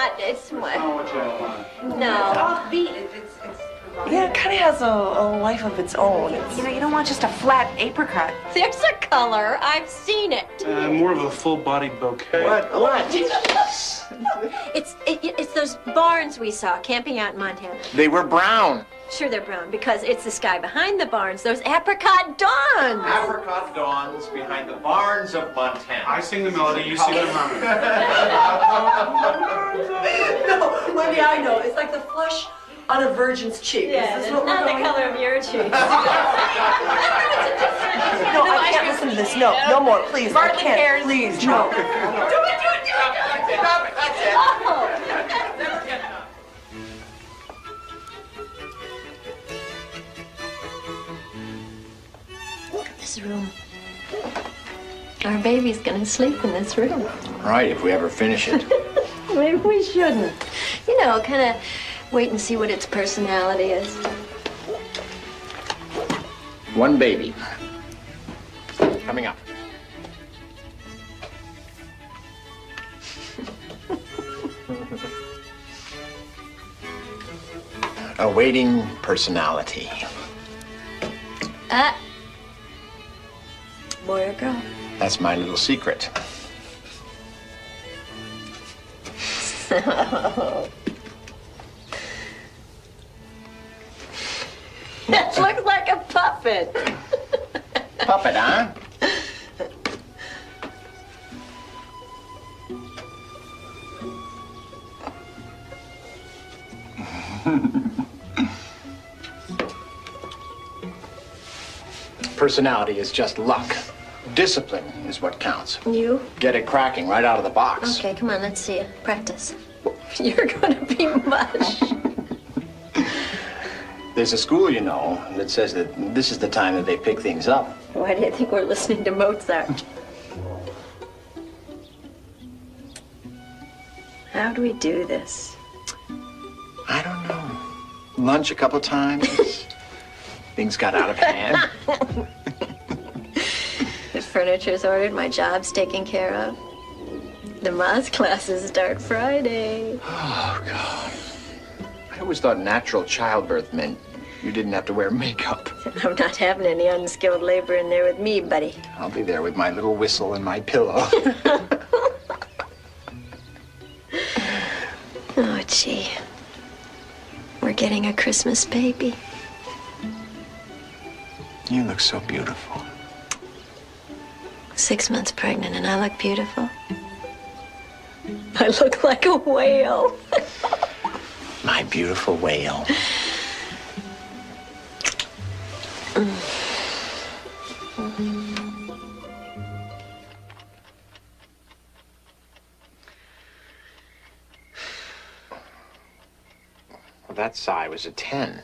not. It's what? No. It's offbeat. It's Yeah, it kind of has a life of its own. you know, you don't want just a flat apricot. There's a color. I've seen it. More of a full-bodied bouquet. What? It's those barns we saw camping out in Montana. They were brown. Sure, they're brown because it's the sky behind the barns. Those apricot dawns. Apricot dawns behind the barns of Montana. I sing the melody, you sing the harmony. No, maybe I know. It's like the flush on a virgin's cheek. Yeah, Is this it's what we're not the going? color of your cheeks. No, I can't listen to this. No, no more, please. Martha I can't. cares. Please, no. Do it. Stop it, that's it. Look at this room. Our baby's gonna sleep in this room. Right, if we ever finish it. Maybe we shouldn't. You know, kind of wait and see what its personality is. One baby. Coming up. Awaiting personality. Boy or girl? That's my little secret. That looks like a puppet. Puppet, huh? Personality is just luck. Discipline is what counts. You? Get it cracking right out of the box. Okay, come on, let's see it. Practice. You're gonna be mush. There's a school, you know, that says that this is the time that they pick things up. Why do you think we're listening to Mozart? How do we do this? I don't know. Lunch a couple times. Things got out of hand. The furniture's ordered, my job's taken care of. The Moz classes start Friday. Oh, God. I always thought natural childbirth meant you didn't have to wear makeup. I'm not having any unskilled labor in there with me, buddy. I'll be there with my little whistle and my pillow. Oh, gee. We're getting a Christmas baby. You look so beautiful. 6 months pregnant and I look beautiful. I look like a whale. My beautiful whale. Well, that sigh was a 10.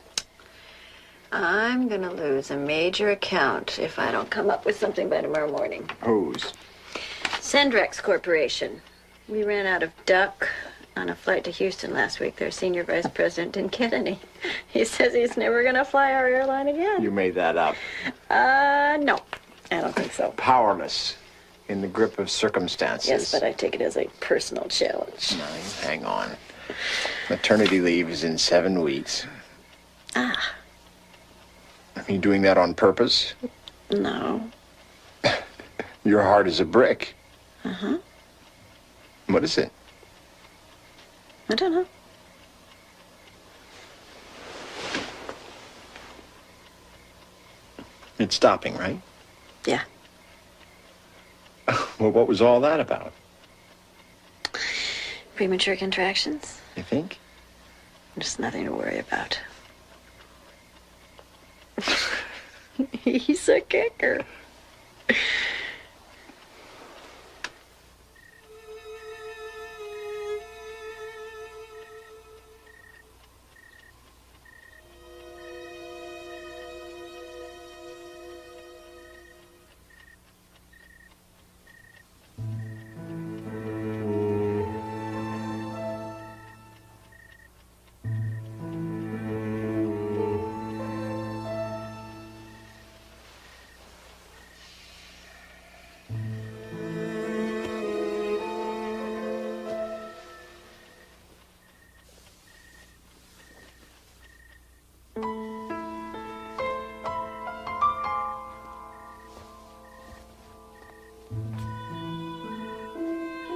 I'm gonna lose a major account if I don't come up with something by tomorrow morning. Whose? Sendrex Corporation. We ran out of duck on a flight to Houston last week. Their senior vice president didn't get any. He says he's never gonna fly our airline again. You made that up. No, I don't think so. Powerless in the grip of circumstances. Yes, but I take it as a personal challenge. No, hang on. Maternity leave is in 7 weeks. Ah. Are you doing that on purpose? No. Your heart is a brick. Uh-huh. What is it? I don't know. It's stopping, right? Yeah. Well, what was all that about? Premature contractions? You think? Just nothing to worry about. He's a kicker.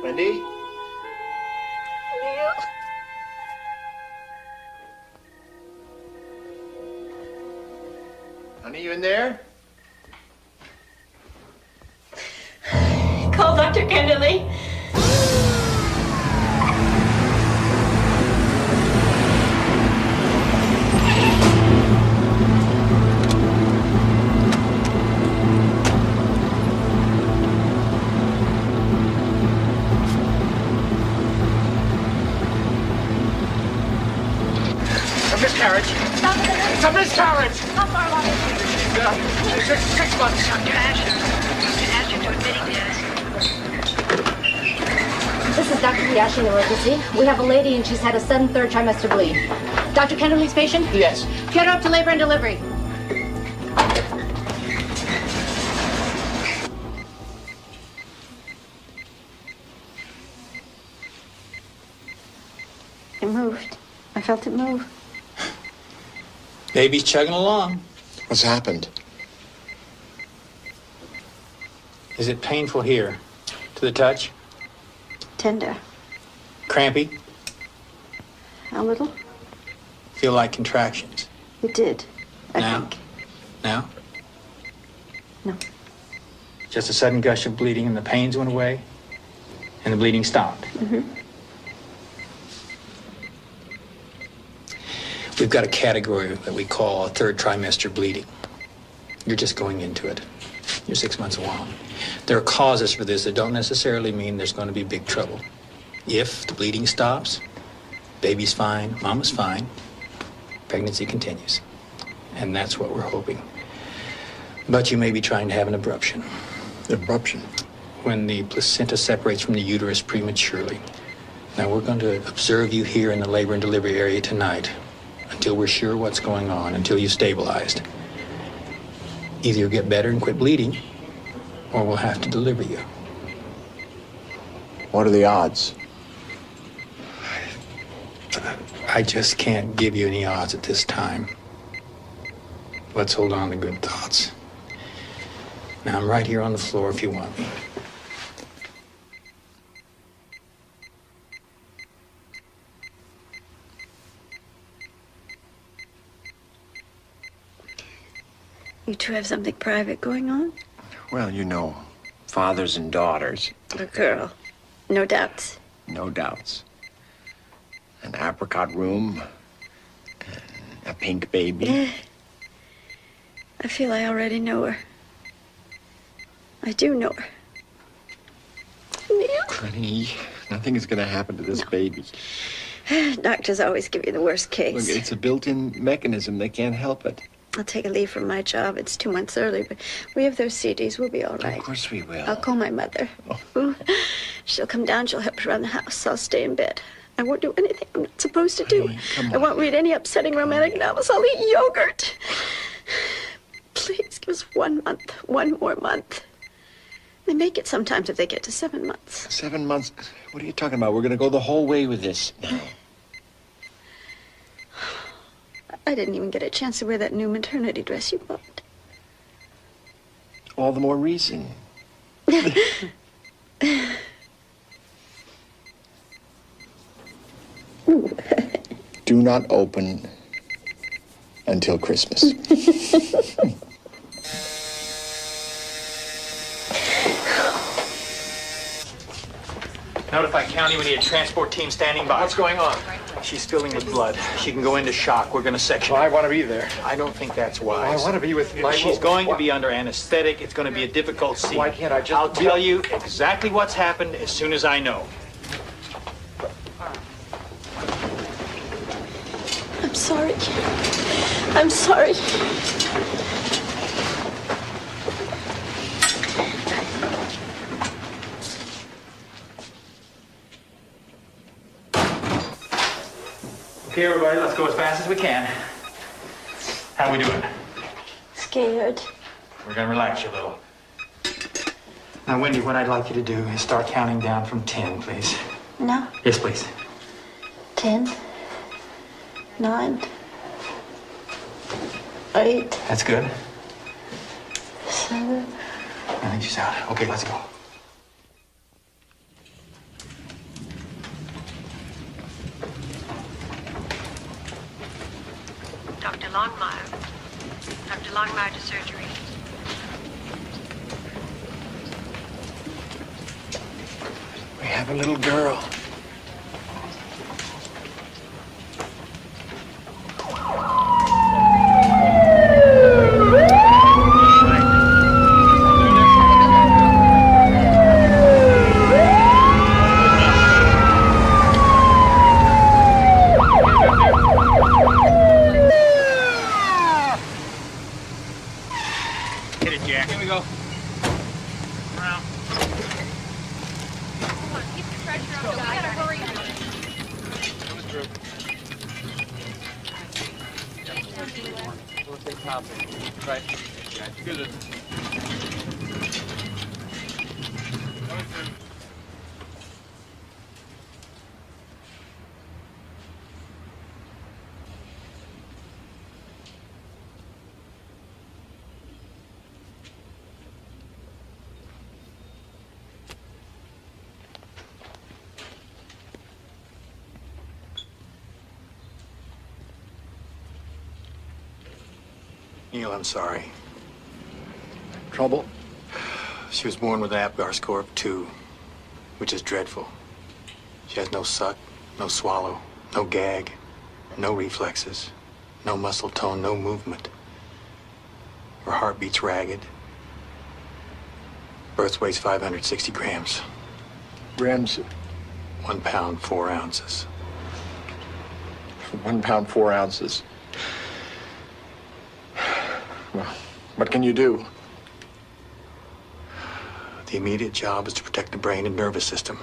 Wendy? Neil. Honey, you in there? Call Dr. Kenderly. A miscarriage. It's a miscarriage. How far along is it? She's 6 months. This is Dr. Hayashi emergency. We have a lady and she's had a sudden third trimester bleed. Dr. Kenderly's patient? Yes. Get her up to labor and delivery. It moved. I felt it move. Baby's chugging along. What's happened? Is it painful here? To the touch? Tender. Crampy? A little. Feel like contractions? It did. I Now? think. Now? No. Just a sudden gush of bleeding and the pains went away? And the bleeding stopped? Mm-hmm. We've got a category that we call third trimester bleeding. You're just going into it. You're 6 months along. There are causes for this that don't necessarily mean there's going to be big trouble. If the bleeding stops, baby's fine, mama's fine, pregnancy continues. And that's what we're hoping. But you may be trying to have an abruption. Abruption? When the placenta separates from the uterus prematurely. Now, we're going to observe you here in the labor and delivery area tonight until we're sure what's going on, until you've stabilized. Either you'll get better and quit bleeding, or we'll have to deliver you. What are the odds? I just can't give you any odds at this time. Let's hold on to good thoughts. Now, I'm right here on the floor if you want me. You two have something private going on? Well, you know, fathers and daughters. A girl. No doubts. No doubts. An apricot room. And a pink baby. I feel I already know her. I do know her. Neil? Honey, nothing is going to happen to this baby. Doctors always give you the worst case. Look, it's a built-in mechanism. They can't help it. I'll take a leave from my job. It's 2 months early, but we have those CDs. We'll be all right. Of course we will. I'll call my mother. Oh. She'll come down. She'll help around the house. I'll stay in bed. I won't do anything I'm not supposed to do. Honey, come I on. won't read any upsetting romantic novels. I'll eat yogurt. Please give us 1 month. One more month. They make it sometimes if they get to 7 months. 7 months? What are you talking about? We're going to go the whole way with this now. I didn't even get a chance to wear that new maternity dress you bought. All the more reason. Do not open until Christmas. Notify county we need a transport team standing by. What's going on? She's filling with blood. She can go into shock. We're going to section Well, her. I want to be there. I don't think that's I wise. want to be with my... She's going to be under anesthetic. It's going to be a difficult scene. Why can't I just... I'll tell you exactly what's happened as soon as I know. I'm sorry. I'm sorry. Okay, everybody, let's go as fast as we can. How we doing? Scared. We're going to relax you a little. Now, Wendy, what I'd like you to do is start counting down from 10, please. No. Yes, please. 10. 9. 8. That's good. 7. I think she's out. Okay, let's go. Longmire. Dr. Longmire to surgery. We have a little girl. Hit it, Jack. Here we go. Around. Right. Good. Neil, I'm sorry. Trouble? She was born with Apgar score of 2, which is dreadful. She has no suck, no swallow, no gag, no reflexes, no muscle tone, no movement. Her heart beats ragged. Birth weighs 560 grams. Grams? 1 pound, 4 ounces. 1 pound, 4 ounces. Well, what can you do? The immediate job is to protect the brain and nervous system.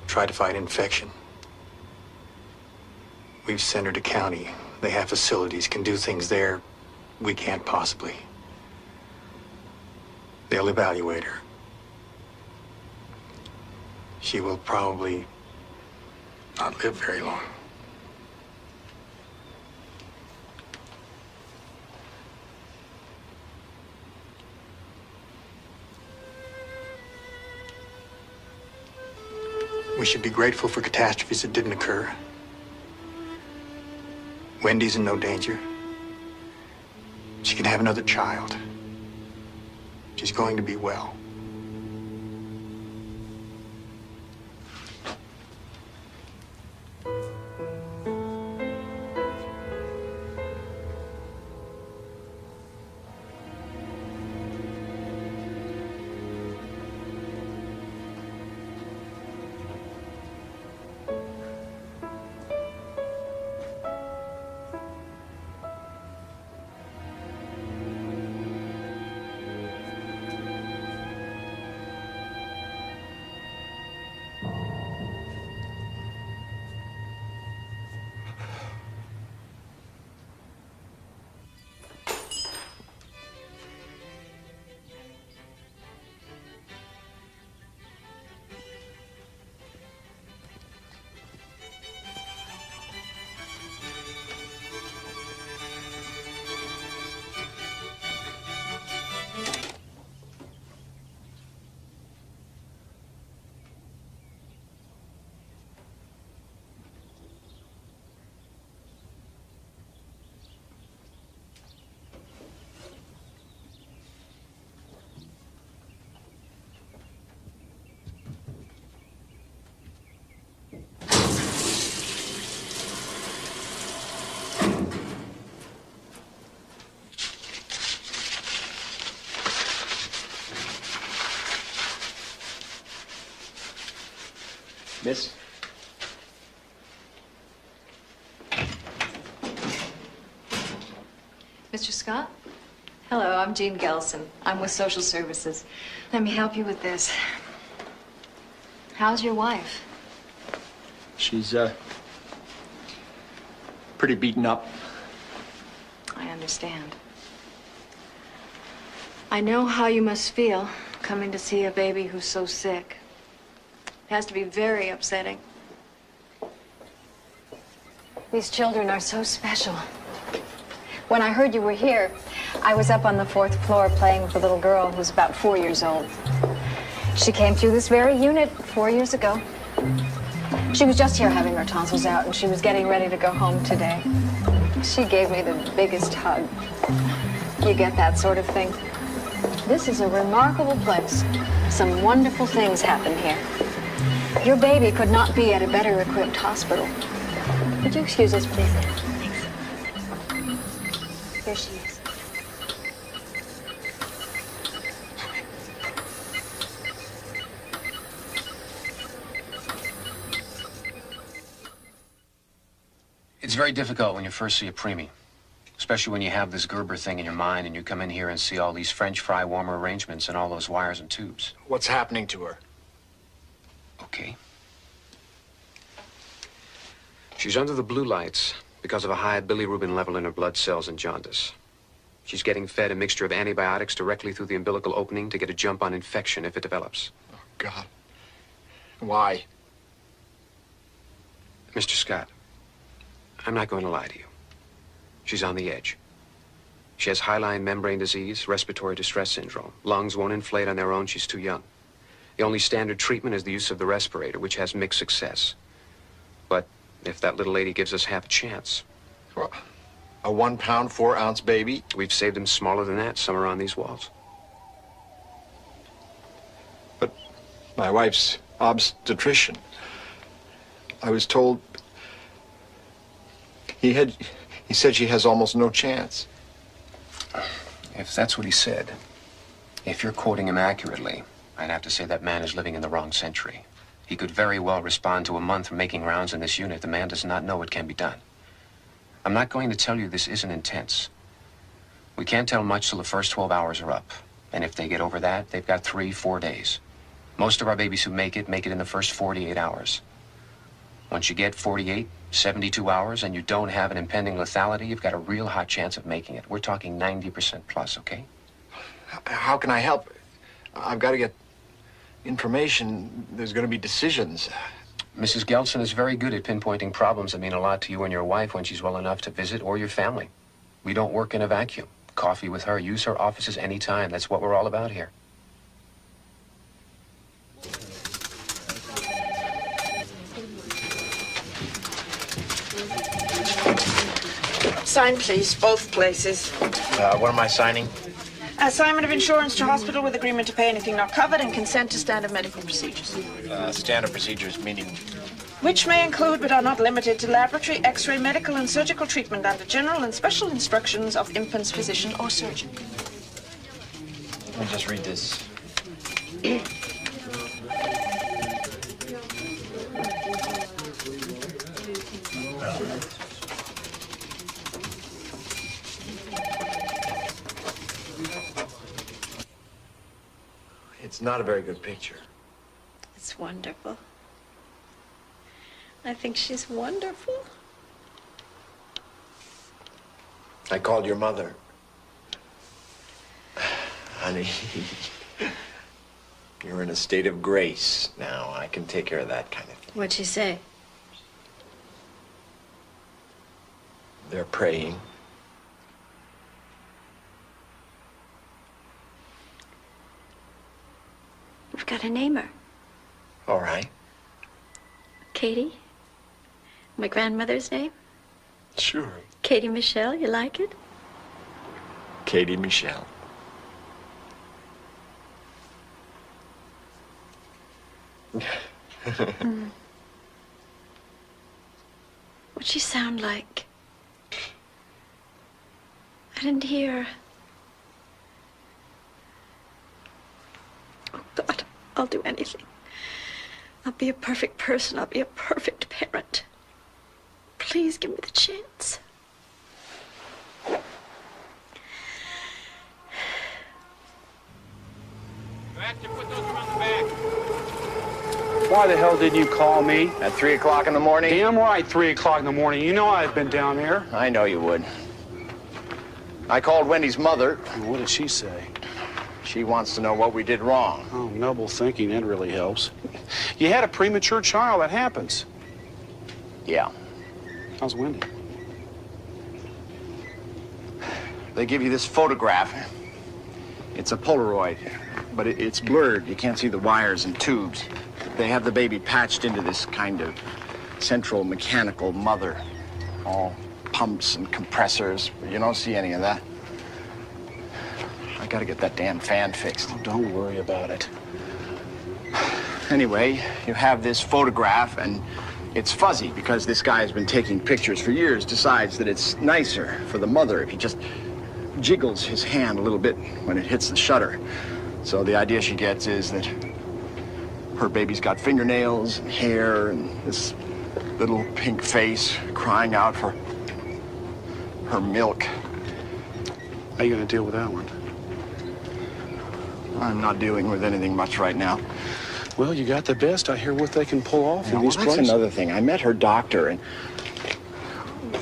Try to fight infection. We've sent her to county. They have facilities, can do things there we can't possibly. They'll evaluate her. She will probably not live very long. We should be grateful for catastrophes that didn't occur. Wendy's in no danger. She can have another child. She's going to be well. Miss? Mr. Scott? Hello, I'm Jean Gelson. I'm with Social Services. Let me help you with this. How's your wife? She's, pretty beaten up. I understand. I know how you must feel coming to see a baby who's so sick. It has to be very upsetting. These children are so special. When I heard you were here, I was up on the 4th floor playing with a little girl who's about 4 years old. She came through this very unit 4 years ago. She was just here having her tonsils out, and she was getting ready to go home today. She gave me the biggest hug. You get that sort of thing. This is a remarkable place. Some wonderful things happen here. Your baby could not be at a better equipped hospital. Would you excuse us, please? Here she is. It's very difficult when you first see a preemie, especially when you have this Gerber thing in your mind and you come in here and see all these French fry warmer arrangements and all those wires and tubes. What's happening to her? Okay. She's under the blue lights because of a high bilirubin level in her blood cells and jaundice. She's getting fed a mixture of antibiotics directly through the umbilical opening to get a jump on infection if it develops. Oh, God. Why? Mr. Scott, I'm not going to lie to you. She's on the edge. She has hyaline membrane disease, respiratory distress syndrome. Lungs won't inflate on their own. She's too young. The only standard treatment is the use of the respirator, which has mixed success. But if that little lady gives us half a chance... Well, a 1 pound, 4 ounce baby? We've saved them smaller than that, somewhere on these walls. But my wife's obstetrician. I was told... He said she has almost no chance. If that's what he said, if you're quoting him accurately, I'd have to say that man is living in the wrong century. He could very well respond to a month from making rounds in this unit. The man does not know what can be done. I'm not going to tell you this isn't intense. We can't tell much till the first 12 hours are up. And if they get over that, they've got 3-4 days. Most of our babies who make it in the first 48 hours. Once you get 48, 72 hours, and you don't have an impending lethality, you've got a real hot chance of making it. We're talking 90% plus, okay? How can I help? I've got to get information. There's going to be decisions. Mrs. Gelson is very good at pinpointing problems that mean a lot to you and your wife when she's well enough to visit, or your family. We don't work in a vacuum. Coffee with her, use her offices anytime. That's what we're all about here. Sign, please, both places. What am I signing? Assignment of insurance to hospital with agreement to pay anything not covered and consent to standard medical procedures. Standard procedures, meaning... Which may include but are not limited to laboratory, x-ray, medical and surgical treatment under general and special instructions of infant's physician or surgeon. Let me just read this. It's not a very good picture. It's wonderful. I think she's wonderful. I called your mother. Honey, you're in a state of grace now. I can take care of that kind of thing. What'd she say? They're praying. We've got to name her. All right. Katie? My grandmother's name? Sure. Katie Michelle, you like it? Katie Michelle. What'd she sound like? I didn't hear. Oh, God, I'll do anything. I'll be a perfect person. I'll be a perfect parent. Please give me the chance. Why the hell didn't you call me? At 3 o'clock in the morning? Damn right, 3 o'clock in the morning. You know I've been down here. I know you would. I called Wendy's mother. What did she say? She wants to know what we did wrong. Oh, noble thinking, that really helps. You had a premature child, that happens. Yeah. How's Wendy? They give you this photograph. It's a Polaroid, but it's blurred. You can't see the wires and tubes. They have the baby patched into this kind of central mechanical mother, all pumps and compressors. You don't see any of that. I gotta get that damn fan fixed. Oh, don't worry about it. Anyway, you have this photograph, and it's fuzzy because this guy has been taking pictures for years, decides that it's nicer for the mother if he just jiggles his hand a little bit when it hits the shutter. So the idea she gets is that her baby's got fingernails and hair and this little pink face crying out for her milk. How are you going to deal with that one? I'm not dealing with anything much right now. Well, you got the best. I hear what they can pull off in these that's places. another thing. I met her doctor, and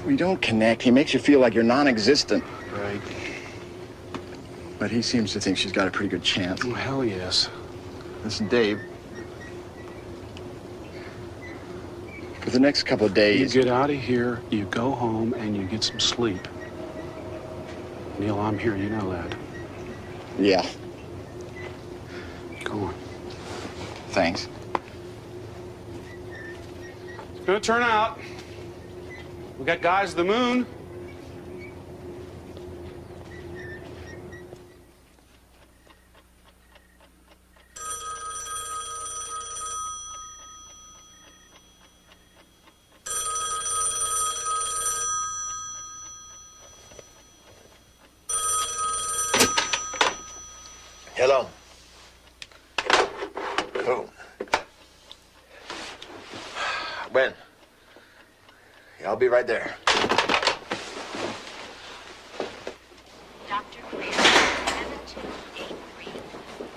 we don't connect. He makes you feel like you're non-existent. Right. But he seems to think she's got a pretty good chance. Oh, hell yes. Listen, Dave. For the next couple of days... You get out of here, you go home, and you get some sleep. Neil, I'm here. You know that. Yeah. Go on. Thanks. It's gonna turn out. We got guys to the moon. Hello. Who? When? Yeah, I'll be right there. Dr. Greer, 7283.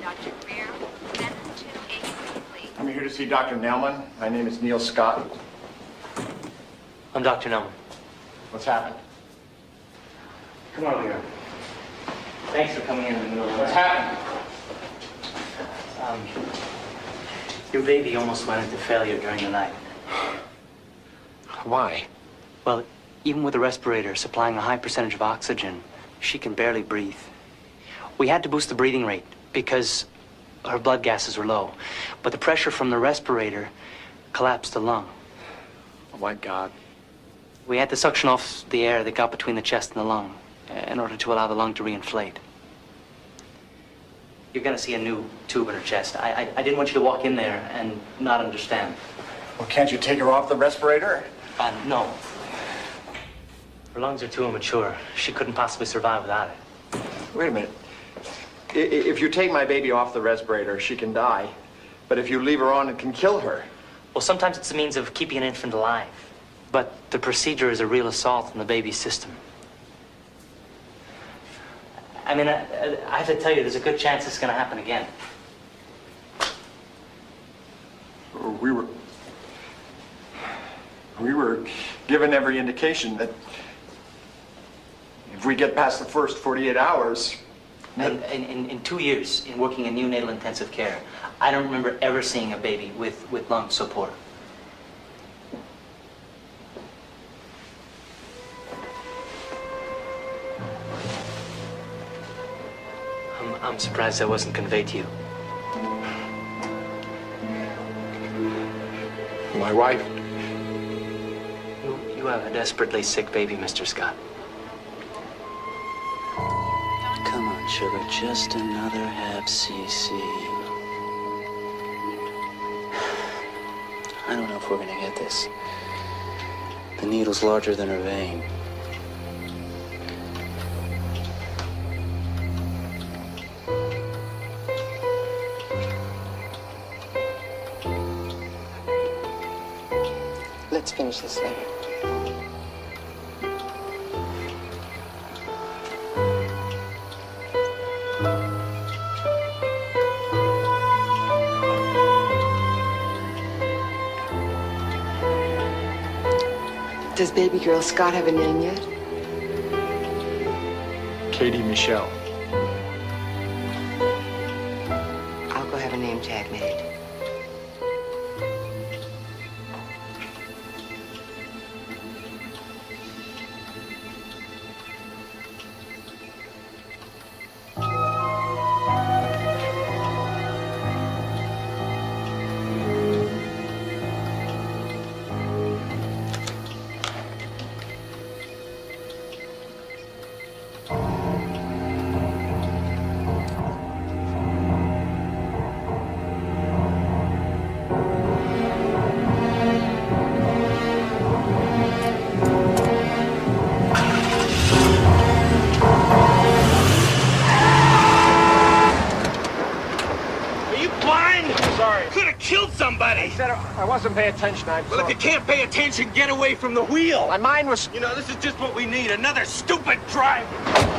Dr. Greer, 7283, please. I'm here to see Dr. Nelman. My name is Neil Scott. I'm Dr. Nelman. What's happened? Come on over here. Thanks for coming in the middle of the night. What's happened? Your baby almost went into failure during the night. Why? Well, even with a respirator supplying a high percentage of oxygen, she can barely breathe. We had to boost the breathing rate because her blood gases were low. But the pressure from the respirator collapsed the lung. Oh, my God. We had to suction off the air that got between the chest and the lung in order to allow the lung to reinflate. You're gonna see a new tube in her chest. I didn't want you to walk in there and not understand. Well, can't you take her off the respirator? No. Her lungs are too immature. She couldn't possibly survive without it. Wait a minute. If you take my baby off the respirator, she can die. But if you leave her on, it can kill her. Well, sometimes it's a means of keeping an infant alive. But the procedure is a real assault on the baby's system. I mean, I have to tell you, there's a good chance it's going to happen again. We were given every indication that if we get past the first 48 hours... And in 2 years in working in neonatal intensive care, I don't remember ever seeing a baby with lungs so poor. I'm surprised that wasn't conveyed to you. My wife? You have a desperately sick baby, Mr. Scott. Come on, sugar, just another half cc. I don't know if we're gonna get this. The needle's larger than her vein. Let's finish this later. Does baby girl Scott have a name yet? Katie Michelle. I'll go have a name tag made. blind? Sorry. Could have killed somebody. I wasn't paying attention. Well, if you can't pay attention, get away from the wheel. My mind was... You know, this is just what we need. Another stupid driver.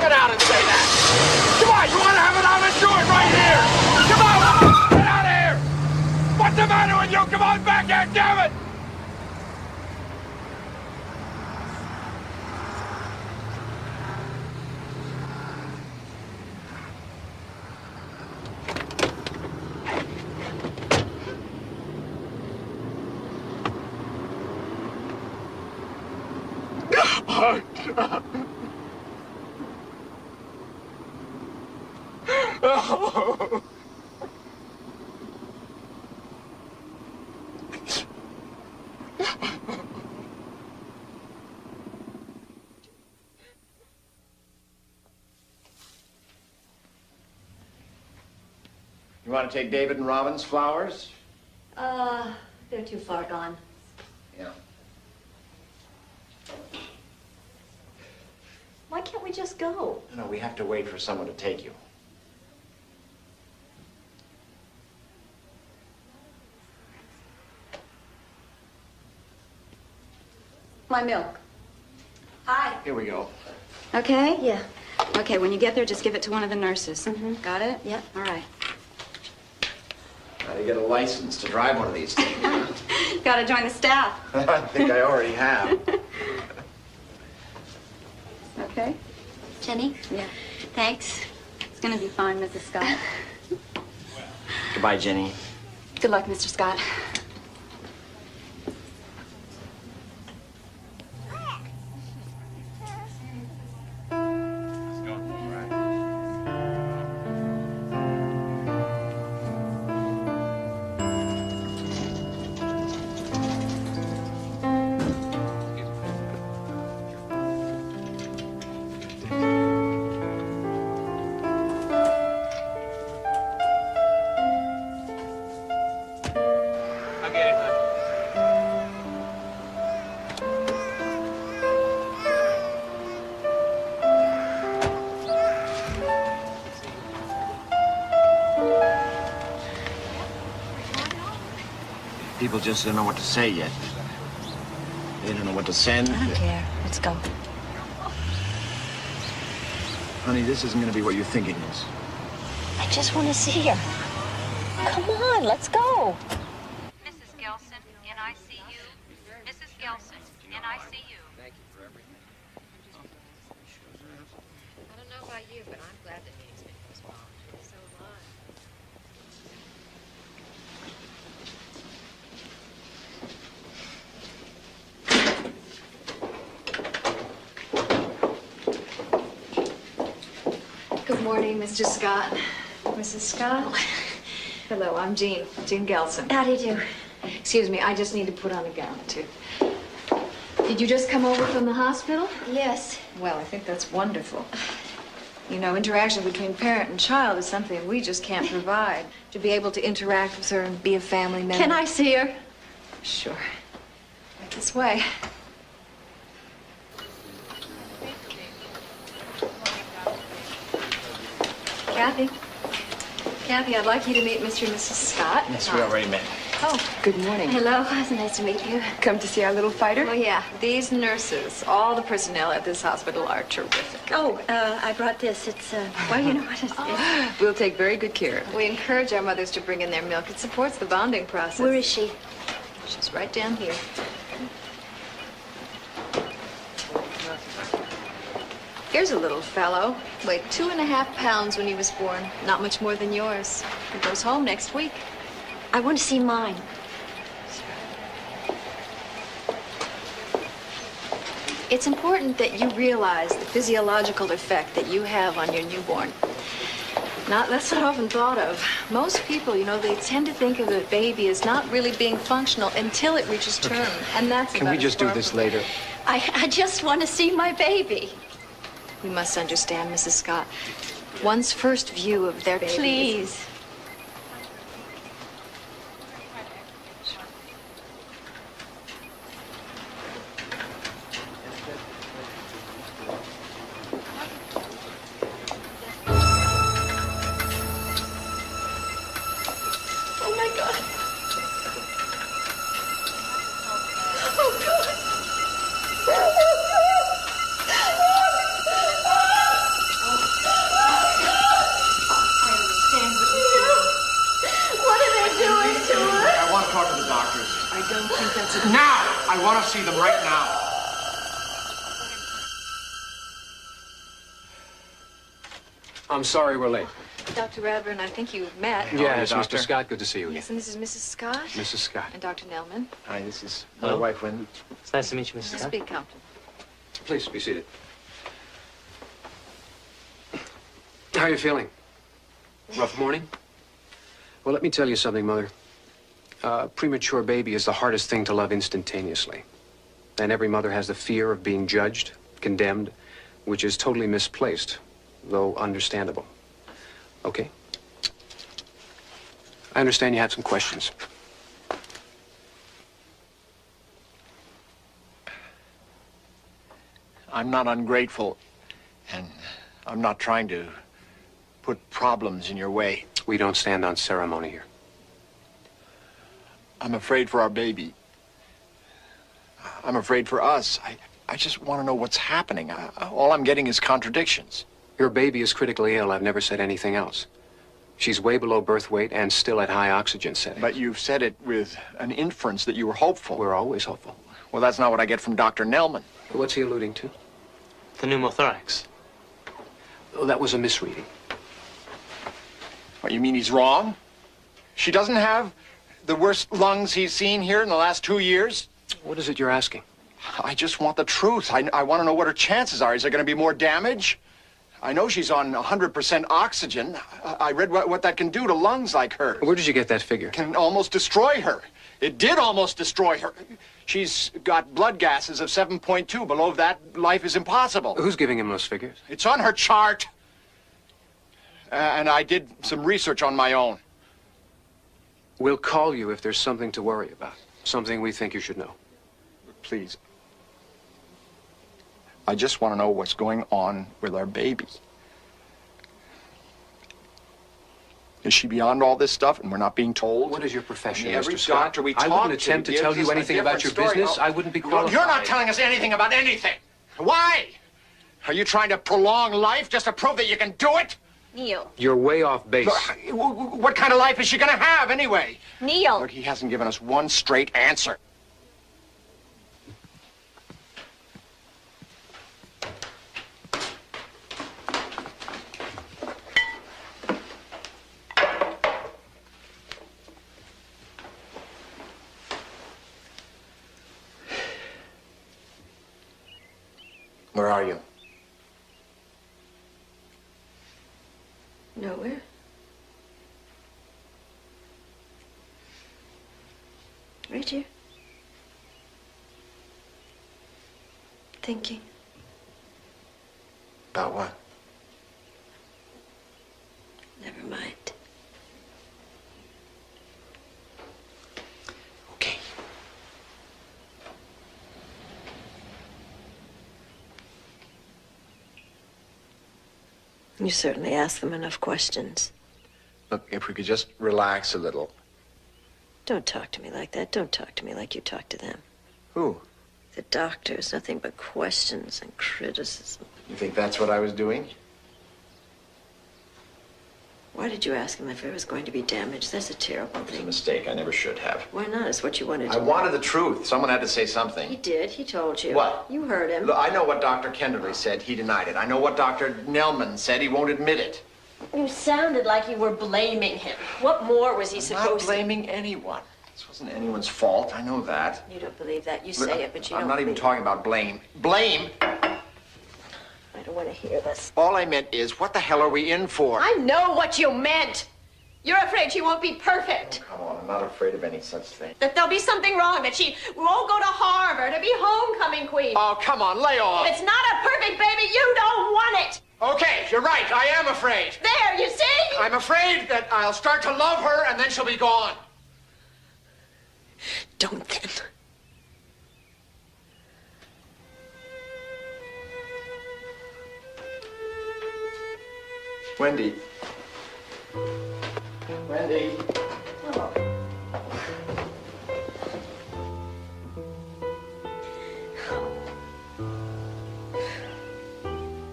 Get out and say that. Come on, you want to have it out and do it right here. Come on, get out of here. What's the matter with you? Come on back here, damn it. Oh. You want to take David and Robin's flowers? They're too far gone. Yeah. Why can't we just go? No, we have to wait for someone to take you. My milk. Hi. Here we go. Okay? Yeah. Okay, when you get there, just give it to one of the nurses. Mm-hmm. Got it? Yep. All right. How do you get a license to drive one of these things? Got to join the staff. I think I already have. Okay? Jenny? Yeah. Thanks. It's going to be fine, Mrs. Scott. Goodbye, Jenny. Good luck, Mr. Scott. People just don't know what to say yet. They don't know what to send. I don't care. Let's go. Honey, this isn't going to be what you think it is. I just want to see her. Come on, let's go. Mrs. Gelson, NICU. Mrs. Gelson, NICU. Thank you for everything. I don't know about you, but I'm glad that meeting's been postponed. So am I. Good morning, Mr. Scott. Mrs. Scott? Hello, I'm Jean Gelson. How do you do? Excuse me, I just need to put on a gown or two. Did you just come over from the hospital? Yes. Well, I think that's wonderful. You know, interaction between parent and child is something we just can't provide. To be able to interact with her and be a family member. Can I see her? Sure. Right this way. Kathy, I'd like you to meet Mr. and Mrs. Scott. Yes, we already met. Oh, good morning. Hello. It's nice to meet you. Come to see our little fighter? Oh, yeah. These nurses, all the personnel at this hospital are terrific. Oh, I brought this. It's, well, you know what it is. We'll take very good care of her. We encourage our mothers to bring in their milk. It supports the bonding process. Where is she? She's right down here. Here's a little fellow. Weighed 2.5 pounds when he was born. Not much more than yours. He goes home next week. I want to see mine. It's important that you realize the physiological effect that you have on your newborn. That's not often thought of. Most people, you know, they tend to think of the baby as not really being functional until it reaches term. And that's Can we just do this later? I just want to see my baby. You must understand, Mrs. Scott. One's first view of their baby is... Please. I don't think that's a... Now! I want to see them right now. I'm sorry we're late. Dr. Radburn, I think you've met. Yes, Doctor. Mr. Scott, good to see you again. Yes, and this is Mrs. Scott. Mrs. Scott. And Dr. Nelman. Hi, this is Hello. my wife, Wendy. It's nice to meet you, Mrs. Just Scott. be comfortable. Please be seated. How are you feeling? Rough morning? Well, let me tell you something, Mother. A premature baby is the hardest thing to love instantaneously. And every mother has the fear of being judged, condemned, which is totally misplaced, though understandable. Okay? I understand you have some questions. I'm not ungrateful, and I'm not trying to put problems in your way. We don't stand on ceremony here. I'm afraid for our baby. I'm afraid for us. I just want to know what's happening. All I'm getting is contradictions. Your baby is critically ill. I've never said anything else. She's way below birth weight and still at high oxygen settings. But you've said it with an inference that you were hopeful. We're always hopeful. Well, that's not what I get from Dr. Nelman. What's he alluding to? The pneumothorax. Oh, that was a misreading. What, you mean he's wrong? She doesn't have the worst lungs he's seen here in the last 2 years? What is it you're asking? I just want the truth. I want to know what her chances are. Is there going to be more damage? I know she's on 100% oxygen. I read what that can do to lungs like hers. Where did you get that figure? Can almost destroy her. It did almost destroy her. She's got blood gases of 7.2. Below that, life is impossible. Who's giving him those figures? It's on her chart. And I did some research on my own. We'll call you if there's something to worry about. Something we think you should know. Please. I just want to know what's going on with our baby. Is she beyond all this stuff and we're not being told? What is your profession, Every Mr. Scott? doctor we I talk wouldn't attempt to gives tell you us a anything about your different story. business. I wouldn't be qualified. You're not telling us anything about anything. Why? Are you trying to prolong life just to prove that you can do it? Neil. You're way off base. What kind of life is she going to have anyway? Neil. Look, he hasn't given us one straight answer. Where are you? Nowhere. Right here. Thinking. About what? Never mind. Okay. You certainly ask them enough questions. Look, if we could just relax a little. Don't talk to me like that. Don't talk to me like you talk to them. Who? The doctors, nothing but questions and criticism. You think that's what I was doing? Why did you ask him if it was going to be damaged? That's a terrible It was a thing. mistake. I never should have. Why not? It's what you wanted to I do. wanted the truth. Someone had to say He something. did. He told you. What? You heard him. Look, I know what Dr. Kenderly said. He denied it. I know what Dr. Nelman said. He won't admit it. You sounded like you were blaming him. What more was he I'm not supposed to... blaming anyone. This wasn't anyone's fault. I know that. You don't believe that. You Look, say it, but you I'm don't not even believe talking about blame. Blame? I don't want to hear this. All I meant is, what the hell are we in for? I know what you meant. You're afraid she won't be perfect. Come on, I'm not afraid of any such thing. That there'll be something wrong, that she won't go to Harvard or be homecoming queen. Oh, come on, lay off. If it's not a perfect baby, you don't want it. Okay, you're right. I am afraid. There, you see? I'm afraid that I'll start to love her and then she'll be gone. Don't then. Wendy. Wendy.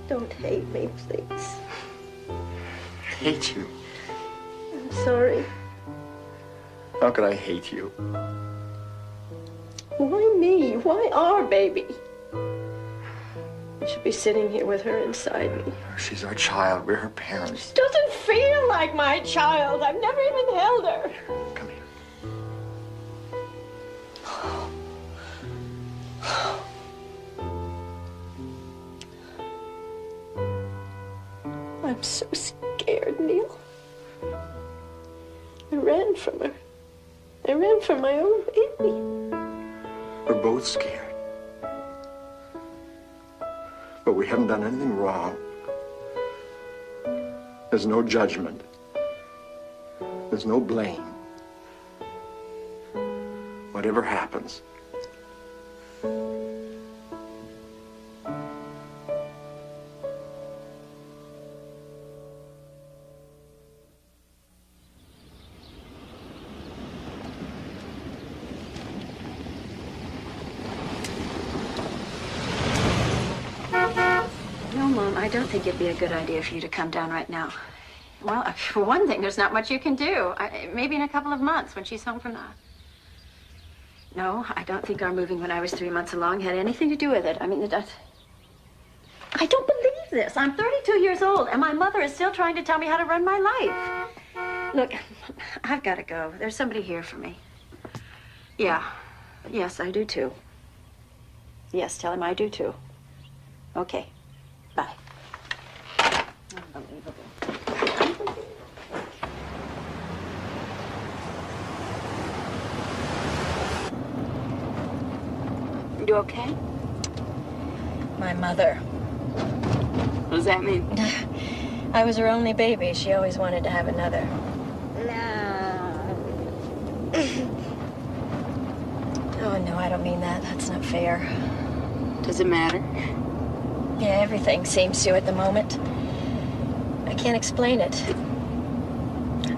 Don't hate me, please. Hate you. I'm sorry. How could I hate you? Why me? Why our baby? I should be sitting here with her inside me. She's our child. We're her parents. Doesn't feel like my child. I've never even held her. Come here. I'm so scared, Neil. I ran from her. I ran from my own baby. We're both scared. But we haven't done anything wrong. There's no judgment. There's no blame. Whatever happens. No, Mom, I don't think it'd be a good idea for you to come down right now. Well, for one thing, there's not much you can do. Maybe in a couple of months when she's home from the... No, I don't think our moving when I was 3 months along had anything to do with it. I mean, I don't believe this. I'm 32 years old, and my mother is still trying to tell me how to run my life. Look, I've got to go. There's somebody here for me. Yeah. Yes, I do too. Yes, tell him I do too. Okay. Bye. Unbelievable. You okay? My mother. What does that mean? I was her only baby. She always wanted to have another. Oh, no, I don't mean that. That's not fair. Does it matter? Yeah, everything seems to at the moment. I can't explain it.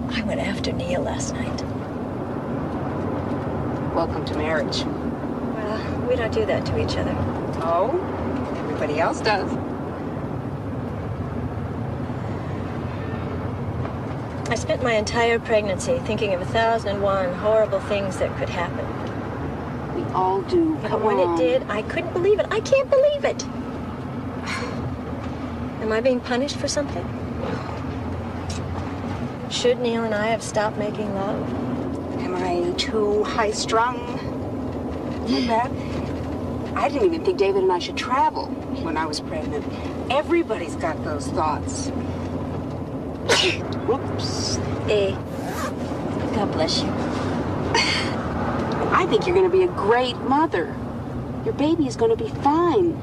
I went after Neil last night. Welcome to marriage. Well, we don't do that to each other. Oh, everybody else does. I spent my entire pregnancy thinking of 1,001 horrible things that could happen. We all do. But Come when on. it did, I couldn't believe it. I can't believe it. Am I being punished for something? Should Neil and I have stopped making love? Am I too high-strung? Like that? I didn't even think David and I should travel when I was pregnant. Everybody's got those thoughts. Whoops. Hey, God bless you. I think you're going to be a great mother. Your baby is going to be fine.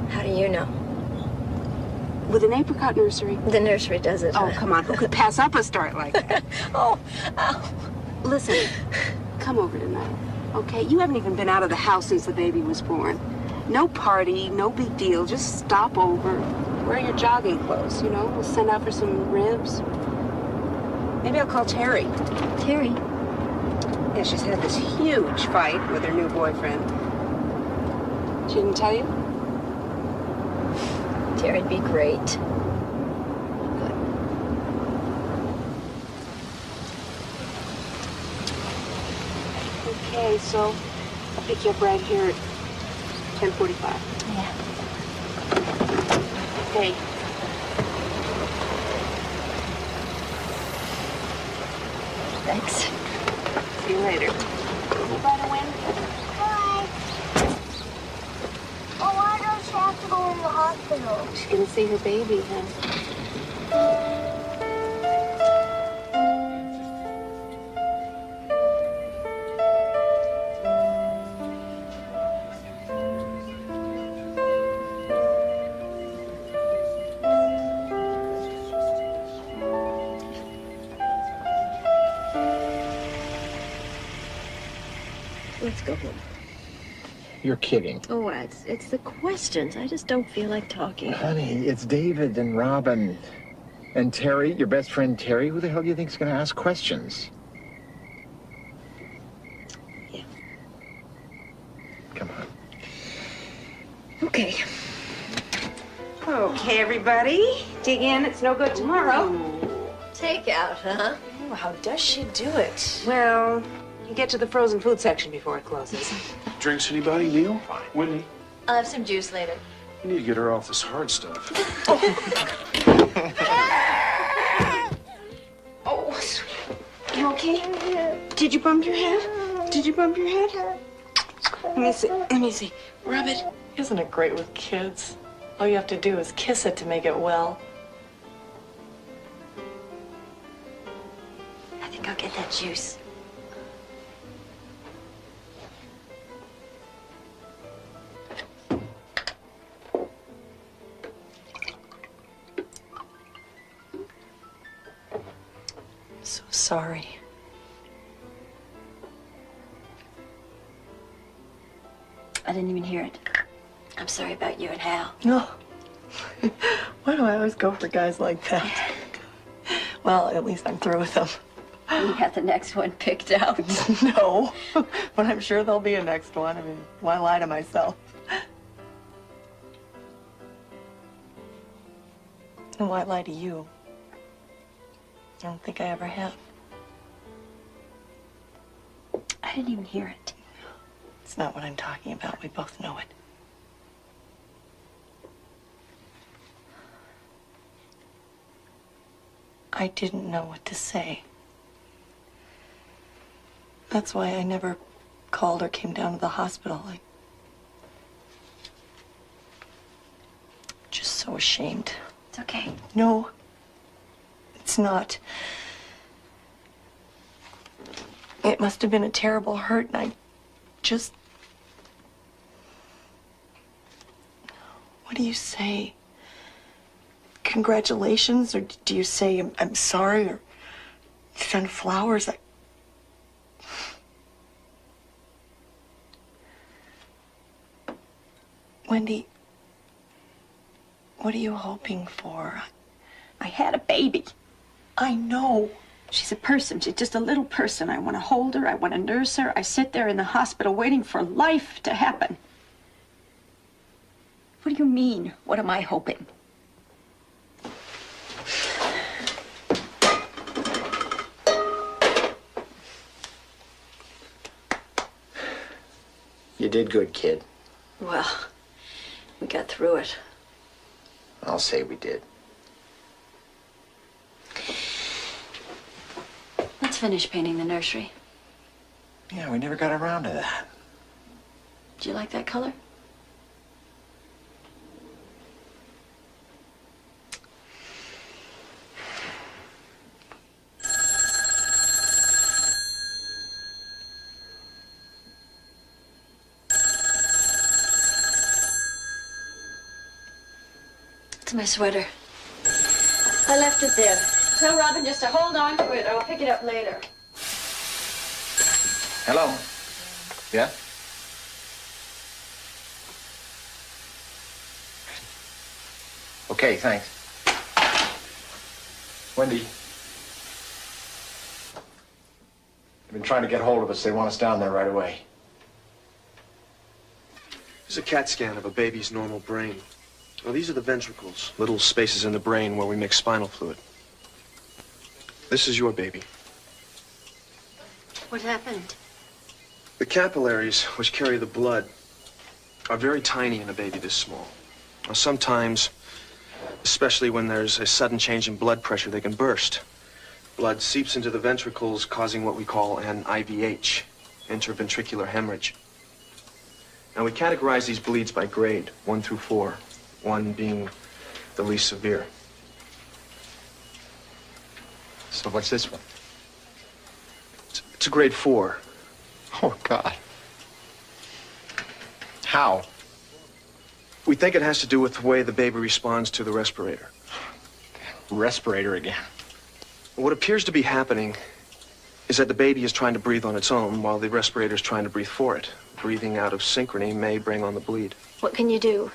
How do you know? With an apricot nursery. The nursery does it. Oh, come on. Who could pass up a start like that? Oh, ow. Listen, come over tonight, okay? You haven't even been out of the house since the baby was born. No party, no big deal. Just stop over. Wear your jogging clothes, you know? We'll send out for some ribs. Maybe I'll call Terry. Terry? Yeah, she's had this huge fight with her new boyfriend. She didn't tell you? Terry'd be great. Okay, so I'll pick you up right here at 10:45. Yeah. Okay. Thanks. See you later. By the way. Hi. Oh, why does she have to go in the hospital? She's gonna see her baby, huh? Let's go home. You're kidding. Oh, it's the questions. I just don't feel like talking. Honey, it's David and Robin. And Terry, your best friend Terry. Who the hell do you think's going to ask questions? Yeah. Come on. Okay. Okay, everybody. Dig in. It's no good tomorrow. Take out, huh? Oh, how does she do it? Well, You get to the frozen food section before it closes. Drinks, anybody? Neil? Whitney? I'll have some juice later. You need to get her off this hard stuff. Oh, sweet. You okay? Did you bump your head? Did you bump your head? Let me see. Let me see. Rub it. Isn't it great with kids? All you have to do is kiss it to make it well. I think I'll get that juice. So sorry. I didn't even hear it. I'm sorry about you and Hal. No. Why do I always go for guys like that? Well, at least I'm through with them. You got the next one picked out. No, but I'm sure there'll be a next one. I mean, why lie to myself? And why lie to you? I don't think I ever have. I didn't even hear it. It's not what I'm talking about. We both know it. I didn't know what to say. That's why I never called or came down to the hospital. I'm just so ashamed. It's okay. No, it's not. It must have been a terrible hurt, and I just... What do you say? Congratulations, or do you say I'm sorry, or send flowers? Wendy, what are you hoping for? I had a baby. I know. She's a person. She's just a little person. I want to hold her. I want to nurse her. I sit there in the hospital waiting for life to happen. What do you mean? What am I hoping? You did good, kid. Well, we got through it. I'll say we did. Let's finish painting the nursery. Yeah, we never got around to that. Do you like that color? It's my sweater. I left it there. Tell Robin just to hold on to it. I'll pick it up later. Hello? Yeah? Okay, thanks. Wendy. They've been trying to get hold of us. They want us down there right away. Here's a CAT scan of a baby's normal brain. Now, these are the ventricles, little spaces in the brain where we mix spinal fluid. This is your baby. What happened? The capillaries, which carry the blood, are very tiny in a baby this small. Now, sometimes, especially when there's a sudden change in blood pressure, they can burst. Blood seeps into the ventricles, causing what we call an IVH, interventricular hemorrhage. Now, we categorize these bleeds by grade, 1 through 4, 1 being the least severe. So what's this one? It's a grade 4. Oh, God. How? We think it has to do with the way the baby responds to the respirator. Respirator again. What appears to be happening is that the baby is trying to breathe on its own while the respirator is trying to breathe for it. Breathing out of synchrony may bring on the bleed. What can you do?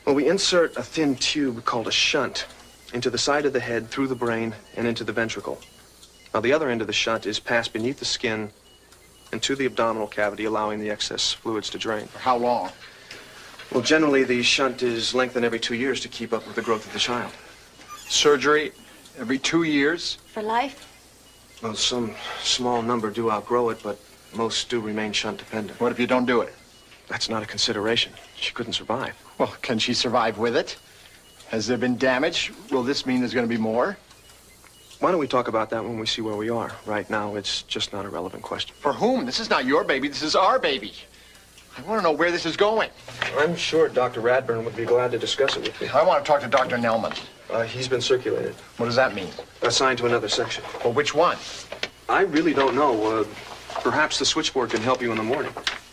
Well, we insert a thin tube called a shunt into the side of the head, through the brain, and into the ventricle. Now, the other end of the shunt is passed beneath the skin and to the abdominal cavity, allowing the excess fluids to drain. For how long? Well, generally, the shunt is lengthened every 2 years to keep up with the growth of the child. Surgery every 2 years? For life? Well, some small number do outgrow it, but most do remain shunt-dependent. What if you don't do it? That's not a consideration. She couldn't survive. Well, can she survive with it? Has there been damage? Will this mean there's going to be more? Why don't we talk about that when we see where we are? Right now, it's just not a relevant question. For whom? This is not your baby. This is our baby. I want to know where this is going. I'm sure Dr. Radburn would be glad to discuss it with you. I want to talk to Dr. Nelman. He's been circulated. What does that mean? Assigned to another section. Well, which one? I really don't know. Perhaps the switchboard can help you in the morning.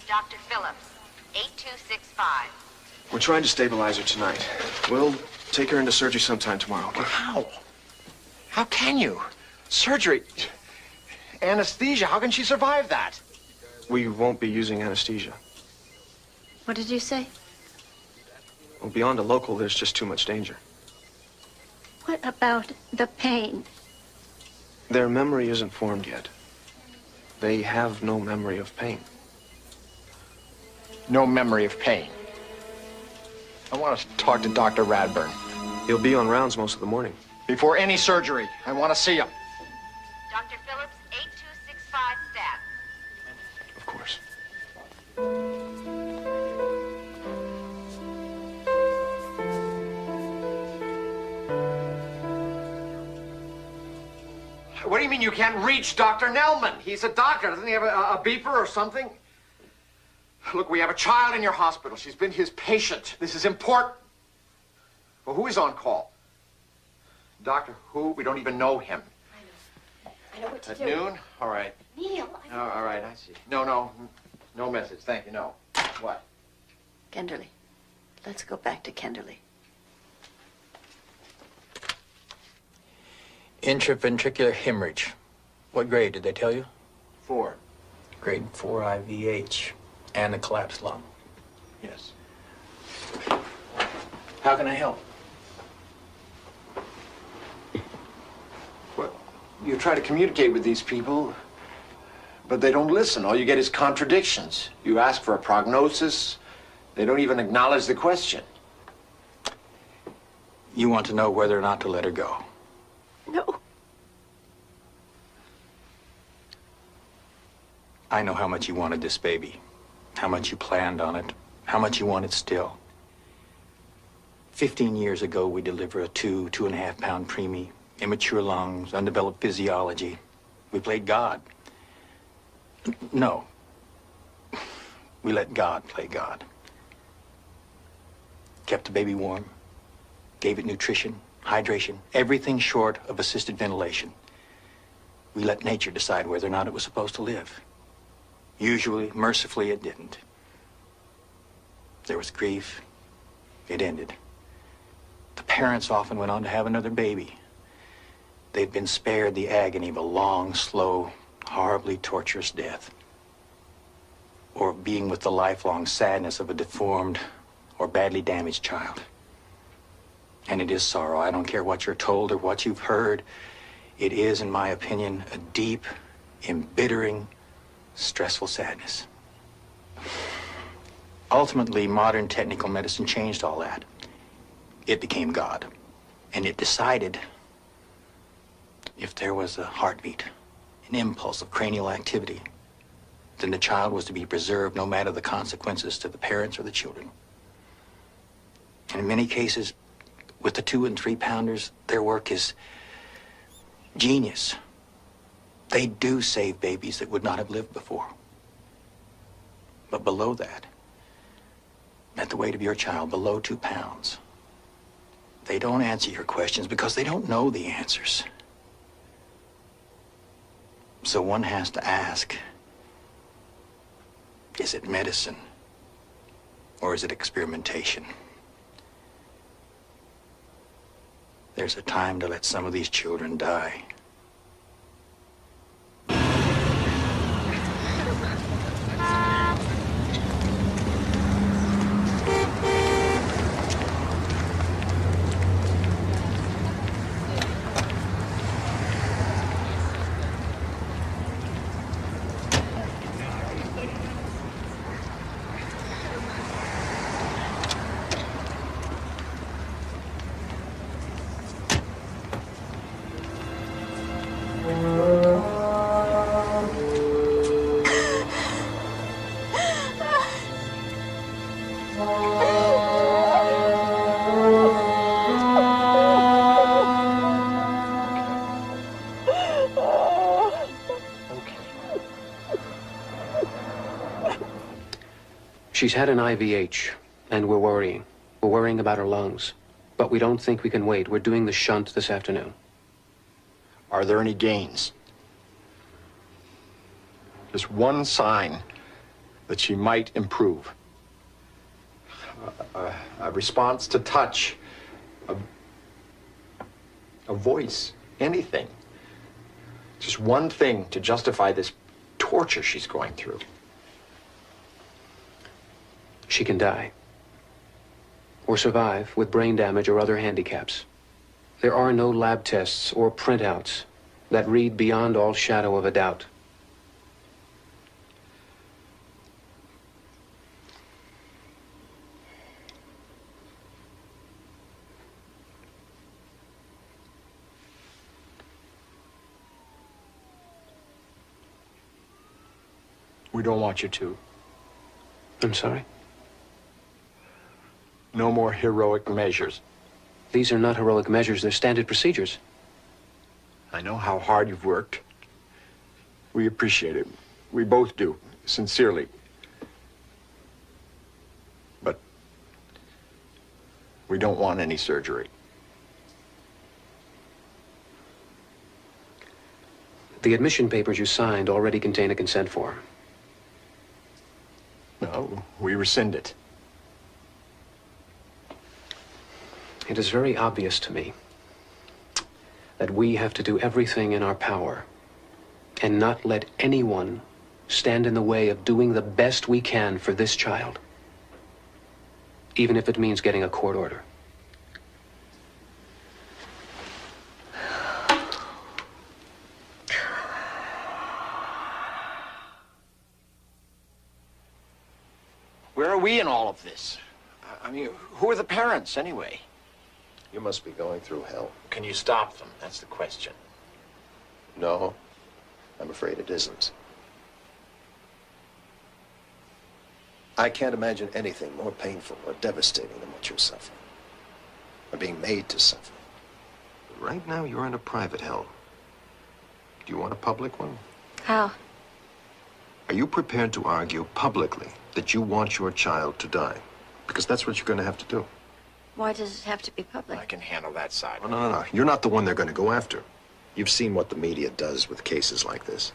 Dr. Phillips, 8265. We're trying to stabilize her tonight. We'll take her into surgery sometime tomorrow. How? How can you? Surgery. Anesthesia. How can she survive that? We won't be using anesthesia. What did you say? Well, beyond a local, there's just too much danger. What about the pain? Their memory isn't formed yet. They have no memory of pain. No memory of pain. I want to talk to Dr. Radburn. He'll be on rounds most of the morning. Before any surgery, I want to see him. Dr. Phillips, 8265 stat. Of course. What do you mean you can't reach Dr. Nelman? He's a doctor. Doesn't he have a beeper or something? Look, we have a child in your hospital. She's been his patient. This is important. Well, who is on call? Doctor who? We don't even know him. I know what to At do. noon? All right. Neil, Oh, all right, I see. No message. Thank you, no. What? Kenderly. Let's go back to Kenderly. Intraventricular hemorrhage. What grade did they tell you? 4. Grade 4 IVH. And a collapsed lung. Yes. How can I help? Well, you try to communicate with these people, but they don't listen. All you get is contradictions. You ask for a prognosis, they don't even acknowledge the question. You want to know whether or not to let her go. No. I know how much you wanted this baby, how much you planned on it, how much you want it still. 15 years ago, we delivered a 2.5 pound preemie, immature lungs, undeveloped physiology. We played God. No. We let God play God. Kept the baby warm, gave it nutrition, hydration, everything short of assisted ventilation. We let nature decide whether or not it was supposed to live. Usually, mercifully, it didn't. There was grief. It ended. The parents often went on to have another baby. They'd been spared the agony of a long, slow, horribly torturous death. Or of being with the lifelong sadness of a deformed or badly damaged child. And it is sorrow. I don't care what you're told or what you've heard. It is, in my opinion, a deep, embittering, stressful sadness. Ultimately, modern technical medicine changed all that. It became God. And it decided if there was a heartbeat, an impulse of cranial activity, then the child was to be preserved no matter the consequences to the parents or the children. And in many cases, with the 2 and 3 pounders, their work is genius. They do save babies that would not have lived before. But below that, at the weight of your child, below 2 pounds, they don't answer your questions because they don't know the answers. So one has to ask, is it medicine or is it experimentation? There's a time to let some of these children die. She's had an IVH, and we're worrying. We're worrying about her lungs. But we don't think we can wait. We're doing the shunt this afternoon. Are there any gains? Just one sign that she might improve. A response to touch, a voice, anything. Just one thing to justify this torture she's going through. She can die. Or survive with brain damage or other handicaps. There are no lab tests or printouts that read beyond all shadow of a doubt. We don't want you to. I'm sorry? No more heroic measures. These are not heroic measures, they're standard procedures. I know how hard you've worked. We appreciate it. We both do, sincerely. But we don't want any surgery. The admission papers you signed already contain a consent form. No, we rescind it. It is very obvious to me that we have to do everything in our power and not let anyone stand in the way of doing the best we can for this child, even if it means getting a court order. Where are we in all of this? I mean, who are the parents, anyway? You must be going through hell. Can you stop them? That's the question. No, I'm afraid it isn't. I can't imagine anything more painful or devastating than what you're suffering. Or being made to suffer. Right now, you're in a private hell. Do you want a public one? How? Are you prepared to argue publicly that you want your child to die? Because that's what you're going to have to do. Why does it have to be public? I can handle that side. Oh, no. You're not the one they're going to go after. You've seen what the media does with cases like this.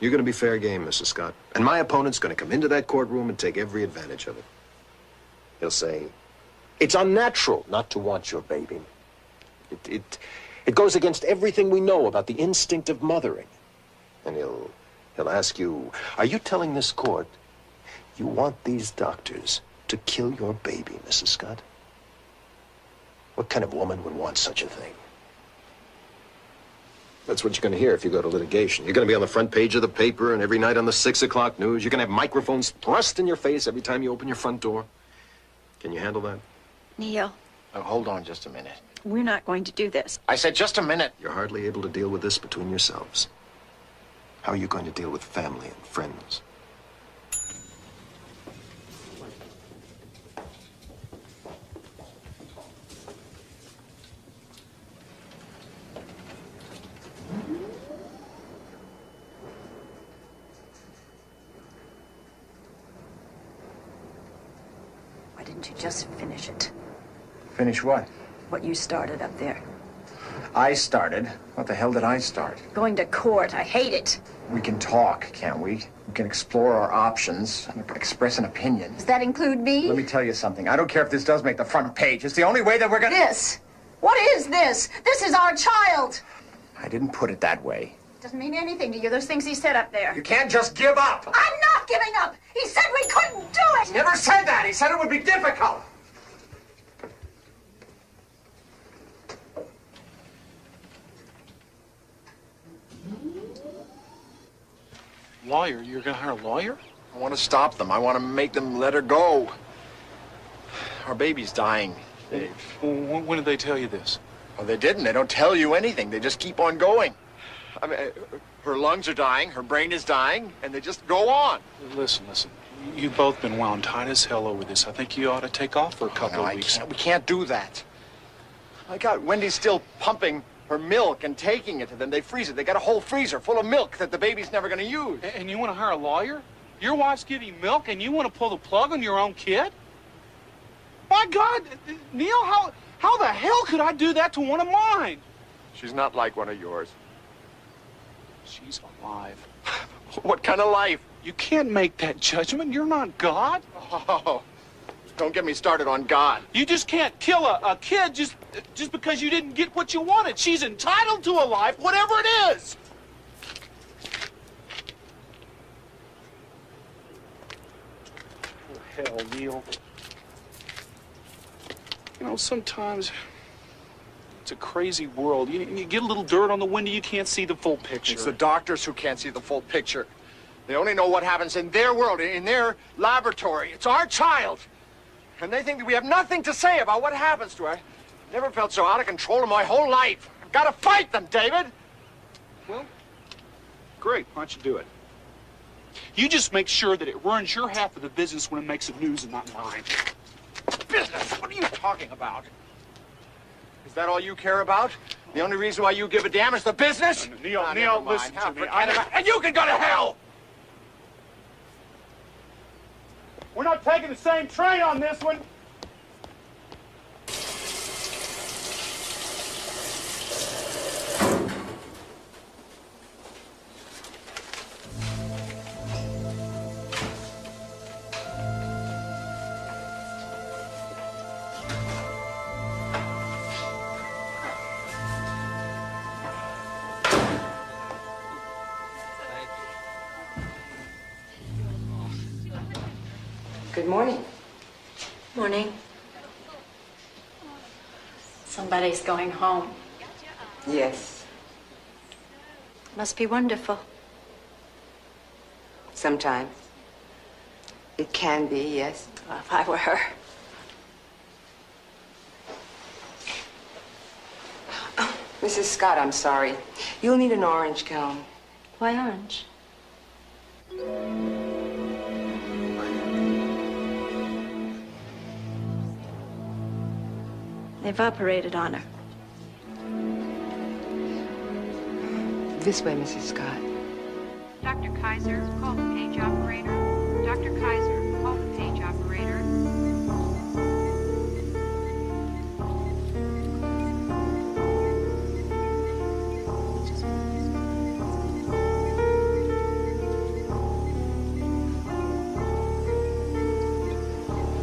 You're going to be fair game, Mrs. Scott. And my opponent's going to come into that courtroom and take every advantage of it. He'll say, it's unnatural not to want your baby. It goes against everything we know about the instinct of mothering. And he'll ask you, are you telling this court you want these doctors to kill your baby, Mrs. Scott? What kind of woman would want such a thing? That's what you're going to hear if you go to litigation. You're going to be on the front page of the paper and every night on the 6 o'clock news. You're going to have microphones thrust in your face every time you open your front door. Can you handle that? Neil. Oh, hold on just a minute. We're not going to do this. I said just a minute. You're hardly able to deal with this between yourselves. How are you going to deal with family and friends? Why didn't you just finish it? Finish what? What you started up there. I started. What the hell did I start? Going to court. I hate it. We can talk, can't we? We can explore our options, express an opinion. Does that include me? Let me tell you something. I don't care if this does make the front page. It's the only way that we're gonna... This? What is this? This is our child. I didn't put it that way. Doesn't mean anything to you, those things he said up there. You can't just give up. I'm not giving up. He said we couldn't do it. He never said that. He said it would be difficult. Lawyer? You're going to hire a lawyer? I want to stop them. I want to make them let her go. Our baby's dying, Dave. Well, when did they tell you this? Well, they didn't. They don't tell you anything. They just keep on going. I mean, her lungs are dying, her brain is dying, and they just go on. Listen. You've both been wound tight as hell over this. I think you ought to take off for a couple of weeks. We can't do that. My God, Wendy's still pumping her milk and taking it to them. They freeze it. They got a whole freezer full of milk that the baby's never going to use. And you want to hire a lawyer? Your wife's giving milk and you want to pull the plug on your own kid? My God, Neil, how the hell could I do that to one of mine? She's not like one of yours. She's alive. What kind of life? You can't make that judgment. You're not God. Oh, don't get me started on God. You just can't kill a kid just because you didn't get what you wanted. She's entitled to a life, whatever it is. Oh, hell, Neil. You know, sometimes it's a crazy world. You get a little dirt on the window, you can't see the full picture. It's the doctors who can't see the full picture. They only know what happens in their world, in their laboratory. It's our child. And they think that we have nothing to say about what happens to her. Never felt so out of control in my whole life. I've got to fight them, David. Well, great. Why don't you do it? You just make sure that it runs your half of the business when it makes the news and not mine. Business? What are you talking about? Is that all you care about? The only reason why you give a damn is the business? Neil, listen to me. And you can go to hell! We're not taking the same train on this one. Good morning. Morning. Somebody's going home. Yes. Must be wonderful. Sometimes. It can be, yes. Well, if I were her. Oh, Mrs. Scott, I'm sorry. You'll need an orange cone. Why orange? They've operated on her. This way, Mrs. Scott. Dr. Kaiser, call the page operator. Dr. Kaiser, call the page operator.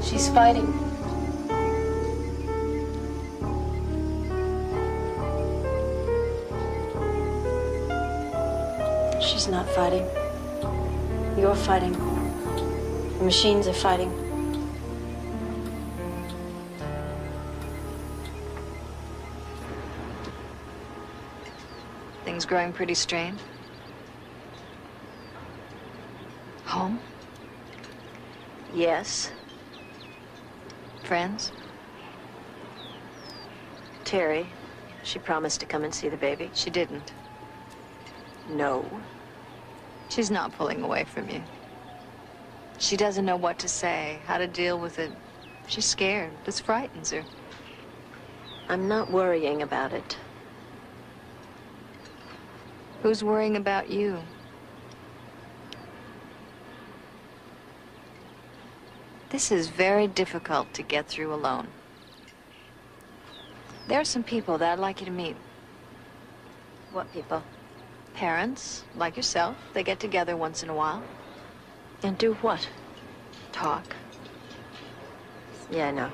She's fighting. She's not fighting. You're fighting. The machines are fighting. Things growing pretty strained. Home? Yes. Friends? Terry, she promised to come and see the baby. She didn't. No. She's not pulling away from you. She doesn't know what to say, how to deal with it. She's scared. This frightens her. I'm not worrying about it. Who's worrying about you? This is very difficult to get through alone. There are some people that I'd like you to meet. What people? Parents, like yourself. They get together once in a while. And do what? Talk. Yeah, I know.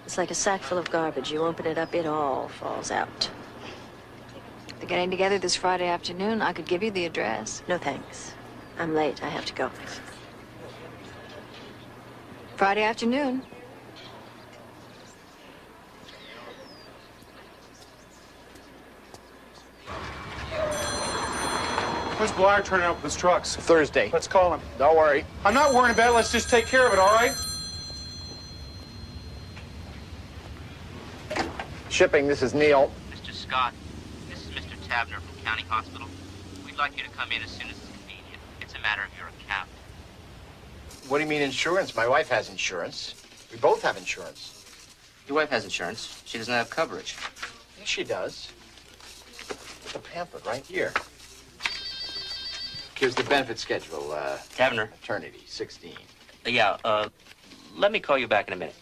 It's like a sack full of garbage. You open it up, it all falls out. They're getting together this Friday afternoon. I could give you the address. No, thanks. I'm late. I have to go. Friday afternoon. When's Blyer turning up with his trucks? Thursday. Let's call him. Don't worry. I'm not worrying about it. Let's just take care of it, all right? Shipping, this is Neil. Mr. Scott, this is Mr. Tabner from County Hospital. We'd like you to come in as soon as it's convenient. It's a matter of your account. What do you mean insurance? My wife has insurance. We both have insurance. Your wife has insurance. She doesn't have coverage. Yes, she does. The pamphlet right here. Here's the benefit schedule. Taverner. Maternity, 16. Let me call you back in a minute.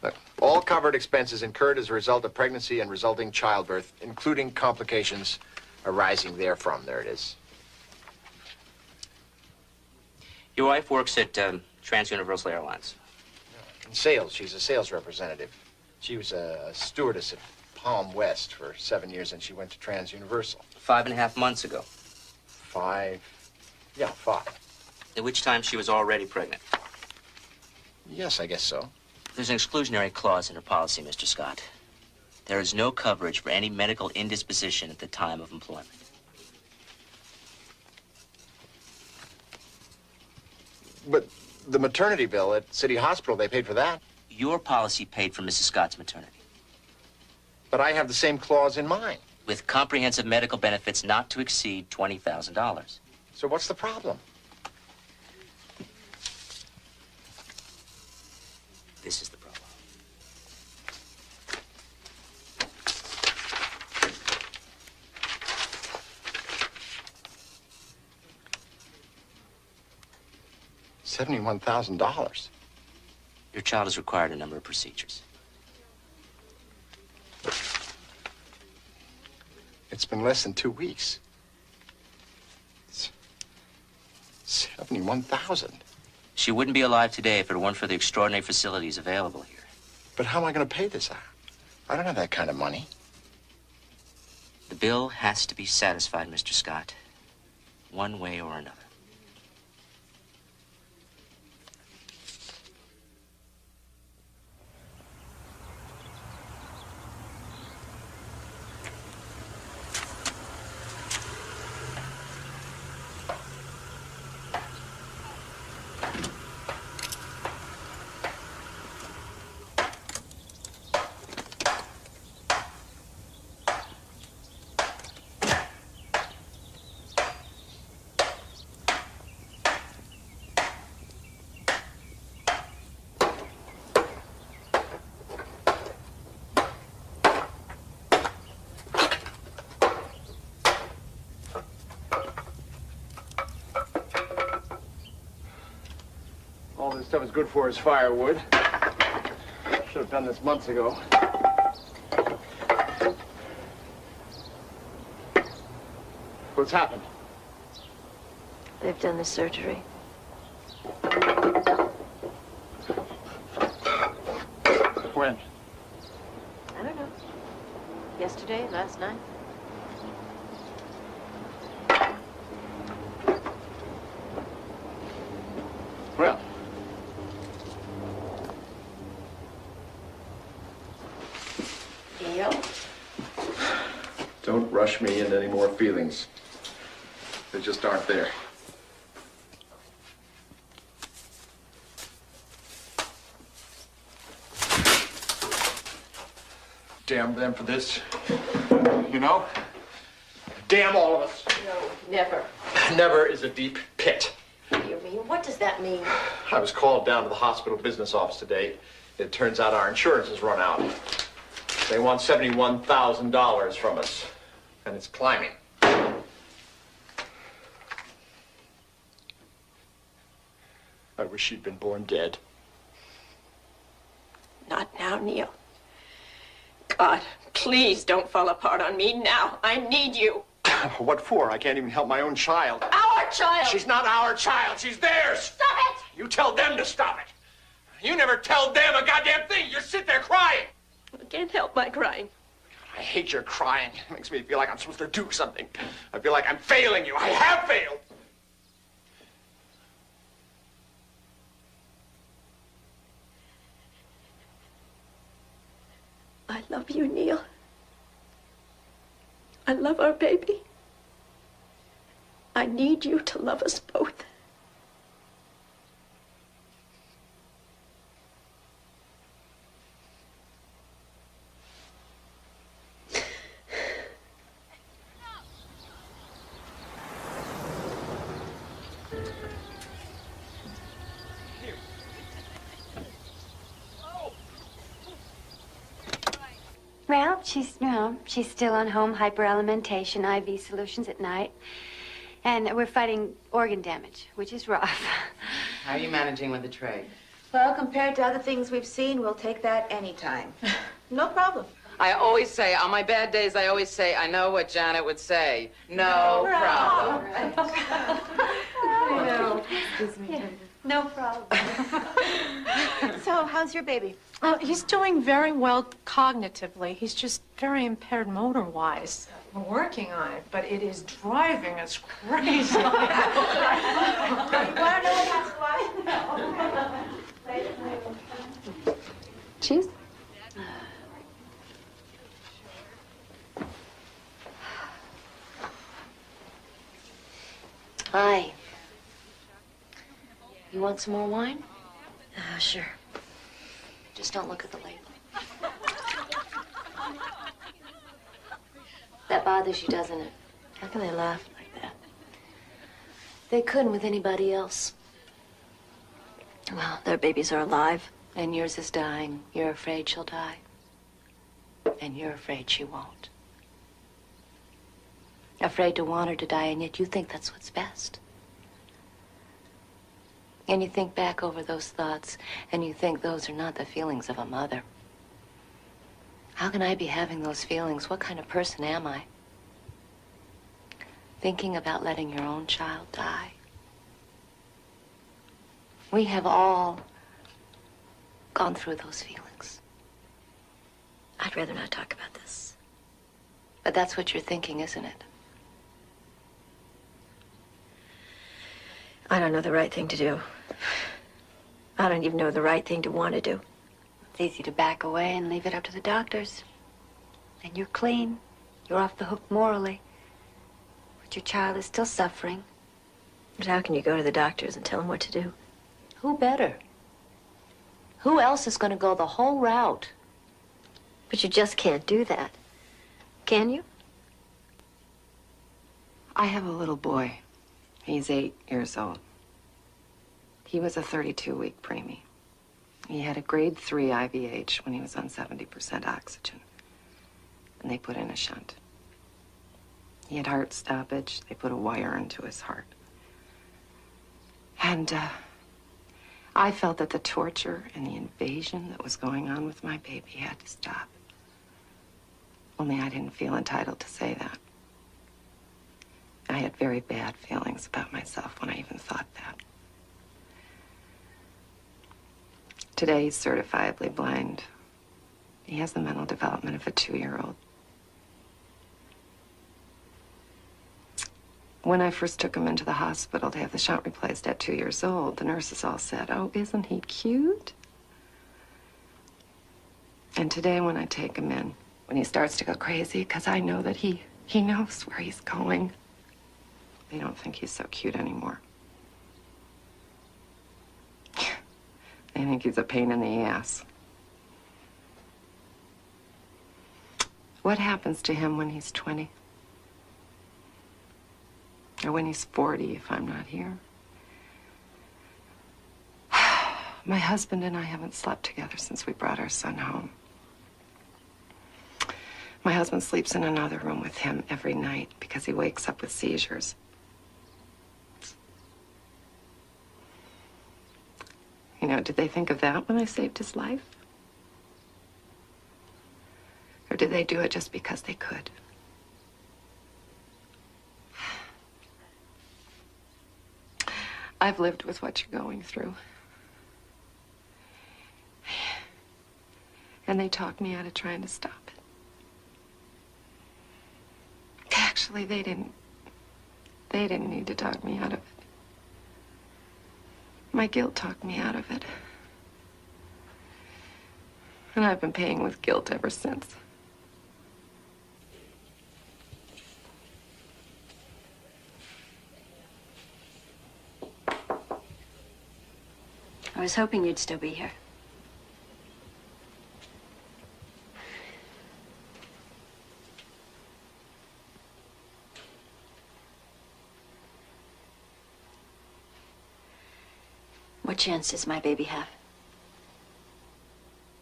Look, all covered expenses incurred as a result of pregnancy and resulting childbirth, including complications arising therefrom. There it is. Your wife works at Trans-Universal Airlines. In sales, she's a sales representative. She was a stewardess at Palm West for 7 years, and she went to Trans-Universal. 5.5 months ago. 5. At which time she was already pregnant. Yes, I guess so. There's an exclusionary clause in her policy, Mr. Scott. There is no coverage for any medical indisposition at the time of employment. But the maternity bill at City Hospital, they paid for that. Your policy paid for Mrs. Scott's maternity. But I have the same clause in mine. With comprehensive medical benefits not to exceed $20,000. So what's the problem? This is the problem. $71,000. Your child has required a number of procedures. It's been less than 2 weeks. It's 71,000. She wouldn't be alive today if it weren't for the extraordinary facilities available here. But how am I going to pay this out? I don't have that kind of money. The bill has to be satisfied, Mr. Scott, one way or another. All this stuff is good for is firewood. Should have done this months ago. What's happened? They've done the surgery. When? I don't know. Yesterday, last night. Well. Neil? Don't rush me into any more feelings. They just aren't there. Damn them for this. You know? Damn all of us. No, never. Never is a deep pit. What do you mean? What does that mean? I was called down to the hospital business office today. It turns out our insurance has run out. They want $71,000 from us, and it's climbing. I wish she'd been born dead. Not now, Neil. God, please don't fall apart on me now. I need you. What for? I can't even help my own child. Our child! She's not our child. She's theirs. Stop it! You tell them to stop it. You never tell them a goddamn thing. You sit there crying. I can't help my crying. I hate your crying. It makes me feel like I'm supposed to do something. I feel like I'm failing you. I have failed. I love you, Neil. I love our baby. I need you to love us both. Well, she's still on home hyperalimentation, IV solutions at night. And we're fighting organ damage, which is rough. How are you managing with the trade? Well, compared to other things we've seen, we'll take that anytime. No problem. I always say, on my bad days, I always say, I know what Janet would say. No problem. No problem. So, how's your baby? He's doing very well cognitively. He's just very impaired motor-wise. We're working on it, but it is driving us crazy. You want to know what that's like? Cheese? Hi. You want some more wine? Sure. Just don't look at the label. That bothers you, doesn't it? How can they laugh like that? They couldn't with anybody else. Well, their babies are alive. And yours is dying. You're afraid she'll die. And you're afraid she won't. Afraid to want her to die, and yet you think that's what's best. And you think back over those thoughts, and you think those are not the feelings of a mother. How can I be having those feelings? What kind of person am I? Thinking about letting your own child die. We have all gone through those feelings. I'd rather not talk about this. But that's what you're thinking, isn't it? I don't know the right thing to do. I don't even know the right thing to want to do. It's easy to back away and leave it up to the doctors. And you're clean. You're off the hook morally. But your child is still suffering. But how can you go to the doctors and tell them what to do? Who better? Who else is going to go the whole route? But you just can't do that. Can you? I have a little boy. He's 8 years old. He was a 32-week preemie. He had a grade 3 IVH when he was on 70% oxygen. And they put in a shunt. He had heart stoppage. They put a wire into his heart. And I felt that the torture and the invasion that was going on with my baby had to stop. Only I didn't feel entitled to say that. I had very bad feelings about myself when I even thought that. Today, he's certifiably blind. He has the mental development of a 2-year-old. When I first took him into the hospital to have the shunt replaced at 2 years old, the nurses all said, "Oh, isn't he cute?" And today, when I take him in, when he starts to go crazy, because I know that he knows where he's going, they don't think he's so cute anymore. They think he's a pain in the ass. What happens to him when he's 20? Or when he's 40, if I'm not here? My husband and I haven't slept together since we brought our son home. My husband sleeps in another room with him every night because he wakes up with seizures. You know, did they think of that when I saved his life? Or did they do it just because they could? I've lived with what you're going through. And they talked me out of trying to stop it. Actually, they didn't need to talk me out of it. My guilt talked me out of it. And I've been paying with guilt ever since. I was hoping you'd still be here. What chance does my baby have?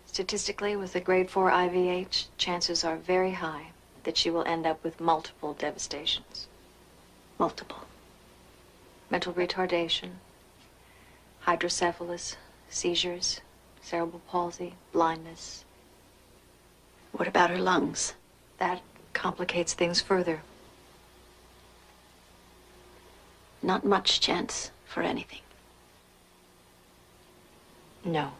Statistically, with a grade 4 IVH, chances are very high that she will end up with multiple devastations. Multiple. mental retardation, hydrocephalus, seizures, cerebral palsy, blindness. What about her lungs? That complicates things further. Not much chance for anything. No.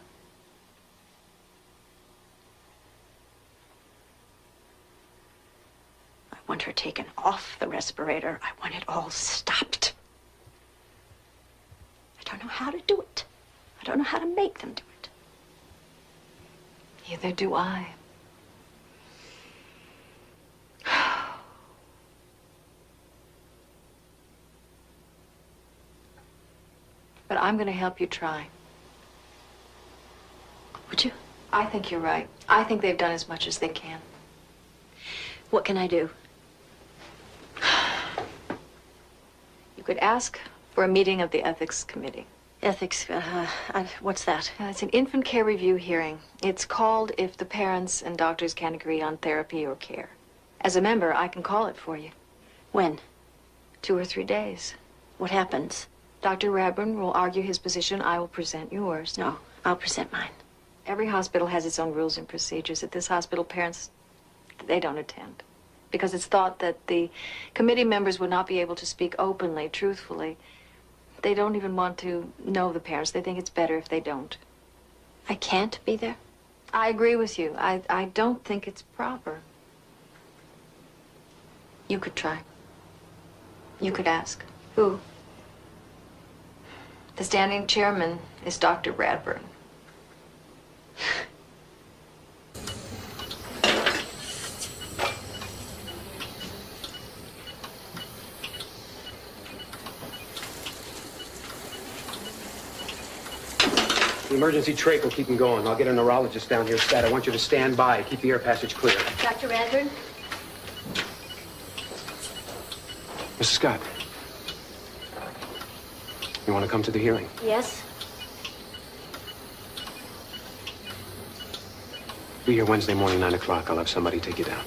I want her taken off the respirator. I want it all stopped. I don't know how to do it. I don't know how to make them do it. Neither do I. But I'm going to help you try. Would you? I think you're right. I think they've done as much as they can. What can I do? You could ask for a meeting of the ethics committee. Ethics, what's that? It's an infant care review hearing. It's called if the parents and doctors can't agree on therapy or care. As a member, I can call it for you. When? 2 or 3 days. What happens? Dr. Radburn will argue his position. I will present yours. No, I'll present mine. Every hospital has its own rules and procedures. At this hospital, parents, they don't attend. Because it's thought that the committee members would not be able to speak openly, truthfully. They don't even want to know the parents. They think it's better if they don't. I can't be there? I agree with you. I don't think it's proper. You could try. You could ask. Who? The standing chairman is Dr. Radburn. The emergency trach will keep him going. I'll get a neurologist down here stat. I want you to stand by. Keep the air passage clear. Dr. Radburn? Mrs. Scott. You want to come to the hearing? Yes? Be here Wednesday morning, 9 o'clock. I'll have somebody take you down.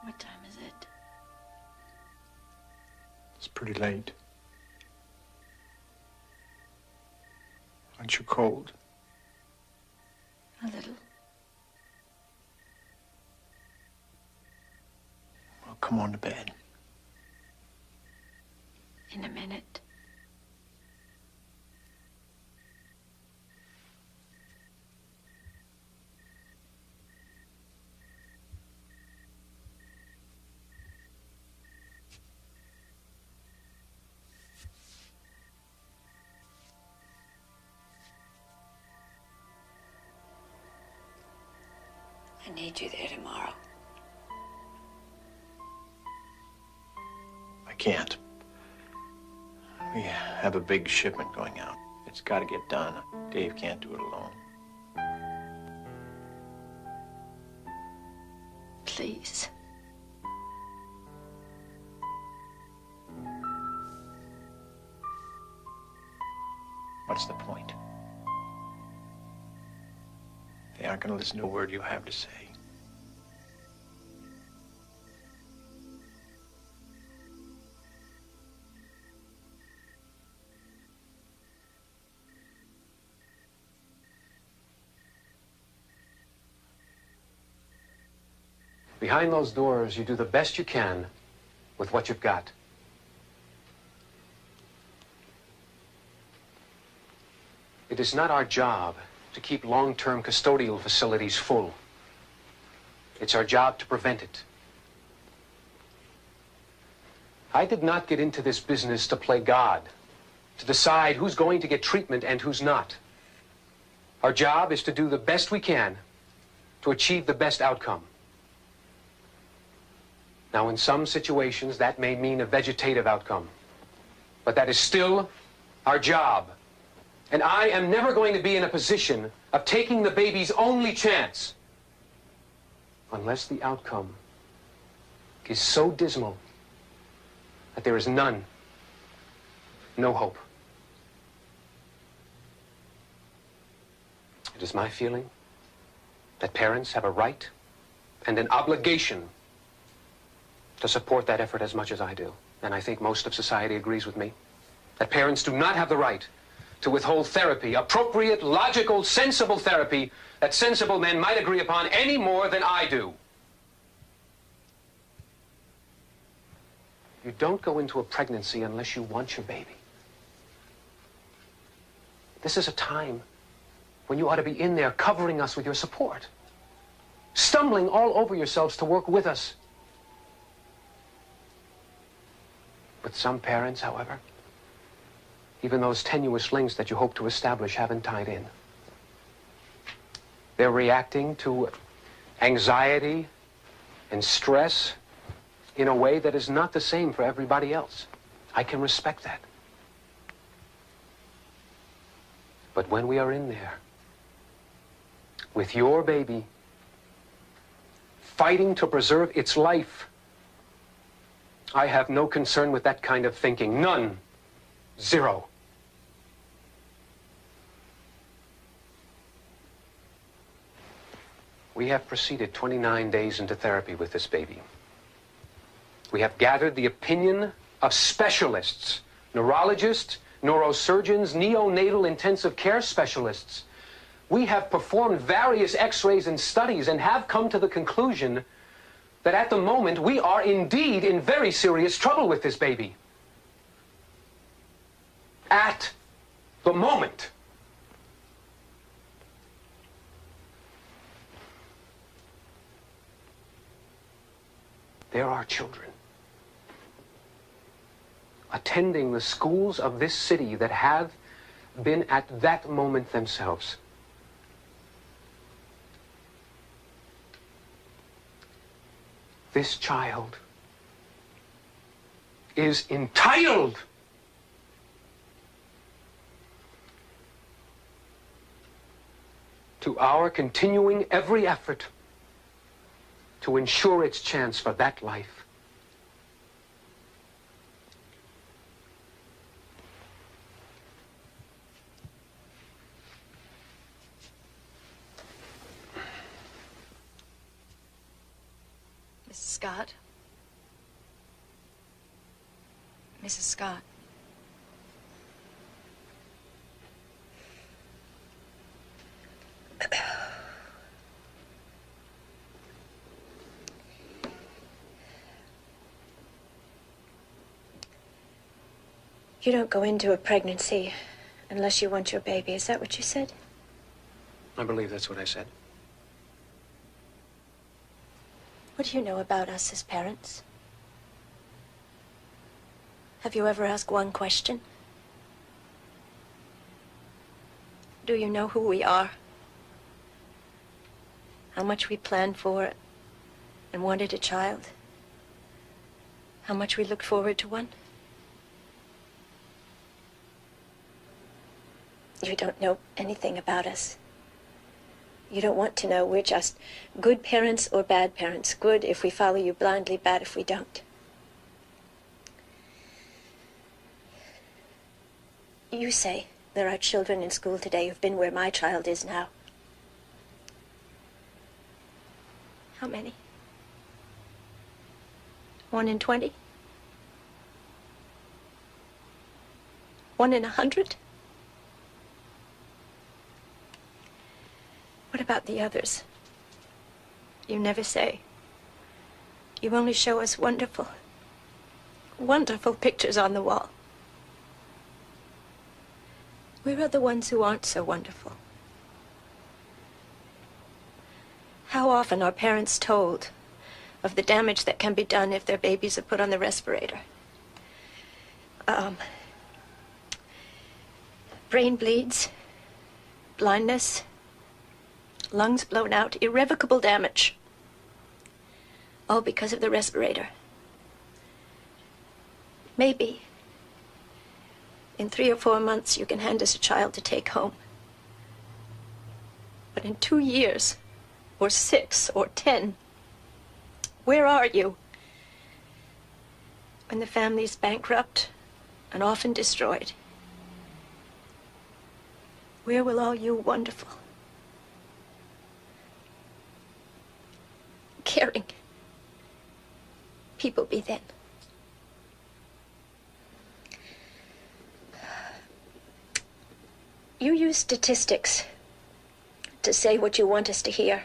What time is it? It's pretty late. Aren't you cold? A little. Well, come on to bed. In a minute. I need you there tomorrow. I can't. We have a big shipment going out. It's got to get done. Dave can't do it alone. Please. What's the point? They aren't going to listen to a word you have to say. Behind those doors, you do the best you can with what you've got. It is not our job to keep long-term custodial facilities full. It's our job to prevent it. I did not get into this business to play God, to decide who's going to get treatment and who's not. Our job is to do the best we can to achieve the best outcome. Now, in some situations, that may mean a vegetative outcome, but that is still our job. And I am never going to be in a position of taking the baby's only chance unless the outcome is so dismal that there is none, no hope. It is my feeling that parents have a right and an obligation to support that effort as much as I do. And I think most of society agrees with me. That parents do not have the right to withhold therapy, appropriate, logical, sensible therapy that sensible men might agree upon any more than I do. You don't go into a pregnancy unless you want your baby. This is a time when you ought to be in there covering us with your support, stumbling all over yourselves to work with us. But some parents, however, even those tenuous links that you hope to establish haven't tied in. They're reacting to anxiety and stress in a way that is not the same for everybody else. I can respect that. But when we are in there with your baby, fighting to preserve its life, I have no concern with that kind of thinking. None. Zero. We have proceeded 29 days into therapy with this baby. We have gathered the opinion of specialists, neurologists, neurosurgeons, neonatal intensive care specialists. We have performed various x-rays and studies and have come to the conclusion that at the moment we are indeed in very serious trouble with this baby. At the moment. There are children attending the schools of this city that have been at that moment themselves. This child is entitled to our continuing every effort to ensure its chance for that life. Mrs. Scott? Mrs. Scott? You don't go into a pregnancy unless you want your baby. Is that what you said? I believe that's what I said. What do you know about us as parents? Have you ever asked one question? Do you know who we are? How much we planned for and wanted a child? How much we looked forward to one? You don't know anything about us. You don't want to know. We're just good parents or bad parents. Good if we follow you blindly, bad if we don't. You say there are children in school today who've been where my child is now. How many? 1 in 20? 1 in 100? What about the others? You never say. You only show us wonderful, wonderful pictures on the wall. Where are the ones who aren't so wonderful? How often are parents told of the damage that can be done if their babies are put on the respirator? Brain bleeds, blindness, lungs blown out, irrevocable damage. All because of the respirator. Maybe in 3 or 4 months you can hand us a child to take home. But in 2 years, or 6 or 10, where are you? When the family's bankrupt and often destroyed. Where will all you wonderful, caring people be then? You use statistics to say what you want us to hear.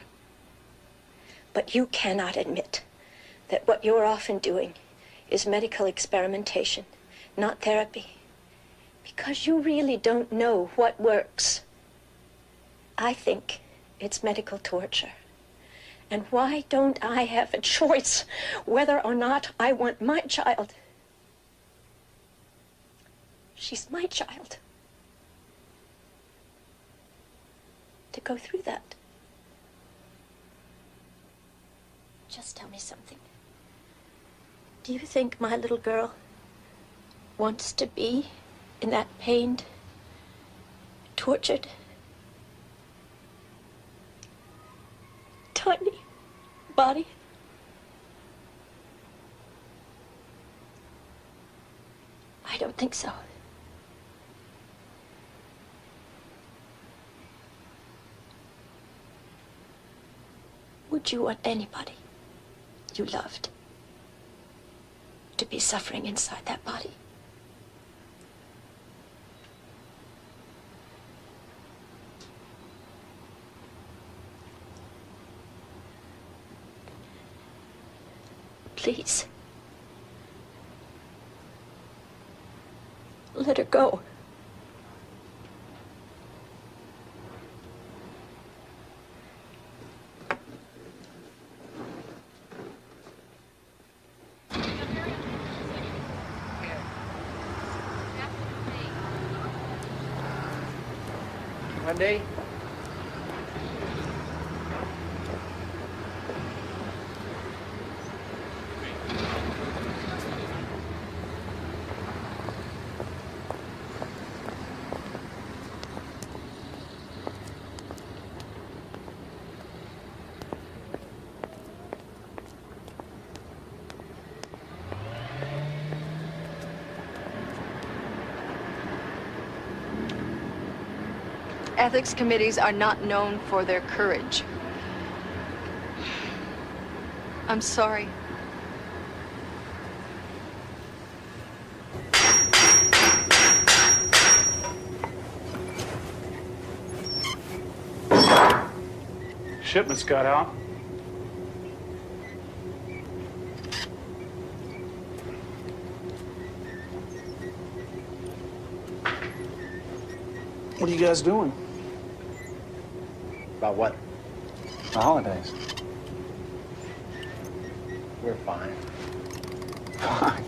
But you cannot admit that what you're often doing is medical experimentation, not therapy. Because you really don't know what works. I think it's medical torture. And why don't I have a choice whether or not I want my child? She's my child. To go through that. Just tell me something. Do you think my little girl wants to be in that pained, tortured, tiny body? I don't think so. Would you want anybody you loved to be suffering inside that body? Please. Let her go. Monday? Ethics committees are not known for their courage. I'm sorry. Shipments got out. What are you guys doing? About what? The holidays. We're fine. Fine.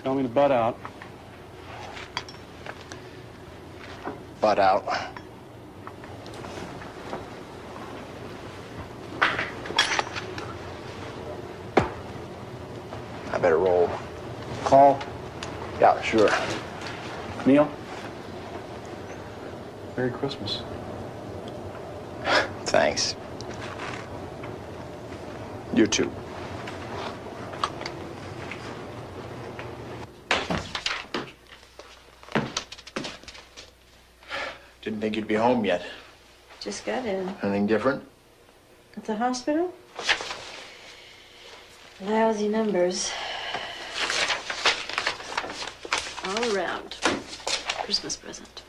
Tell me to butt out. Butt out. I better roll. Call. Yeah, sure. Neil? Merry Christmas. Thanks. You too. Didn't think you'd be home yet. Just got in. Anything different? At the hospital? Lousy numbers. All around. Christmas present.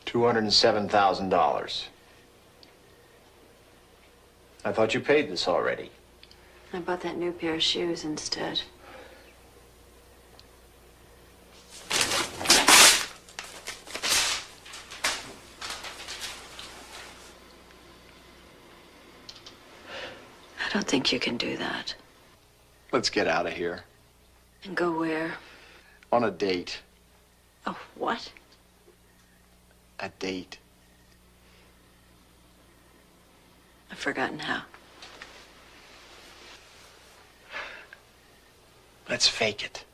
$207,000. I thought you paid this already. I bought that new pair of shoes instead. I don't think you can do that. Let's get out of here. And go where? On a date. Oh, what? A date. I've forgotten how. Let's fake it.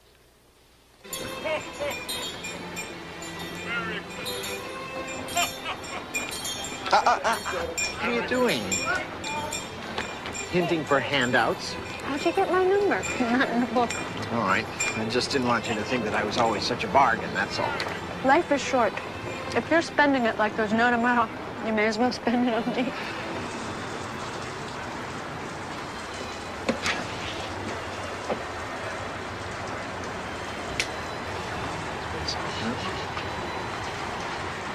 What are you doing? Hinting for handouts? How'd you get my number? Not in the book. All right. I just didn't want you to think that I was always such a bargain, that's all. Life is short. If you're spending it like there's no tomorrow, you may as well spend it on me.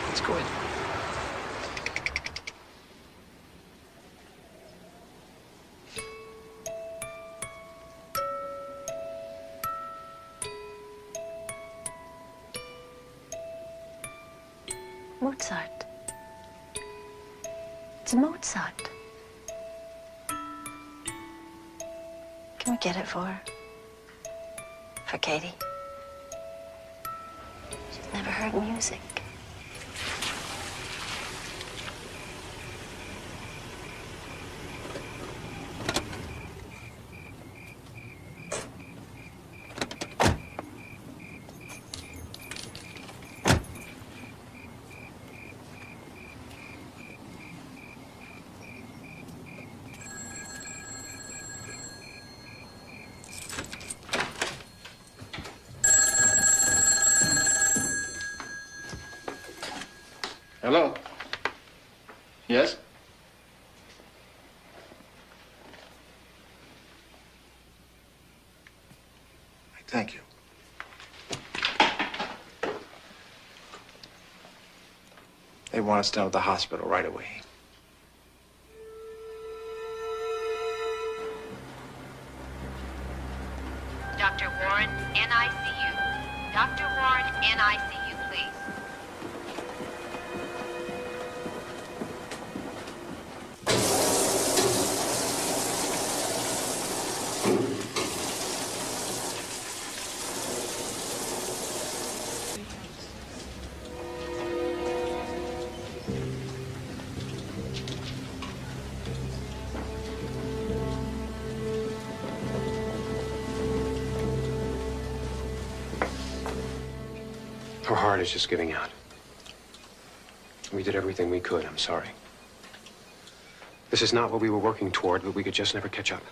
Let's go in. Mozart. It's Mozart. Can we get it for her? For Katie? She's never heard music. Hello? Yes? Thank you. They want us down at the hospital right away. Dr. Warren, NICU. Dr. Warren, NICU, please. Her heart is just giving out. We did everything we could. I'm sorry. This is not what we were working toward, but we could just never catch up.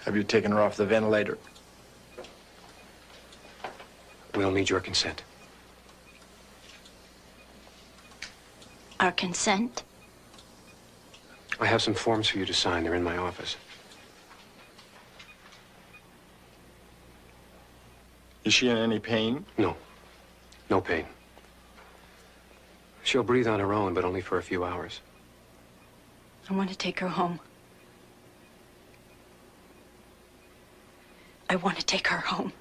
Have you taken her off the ventilator? We'll need your consent. Our consent? I have some forms for you to sign. They're in my office. Is she in any pain? No. No pain. She'll breathe on her own, but only for a few hours. I want to take her home. I want to take her home.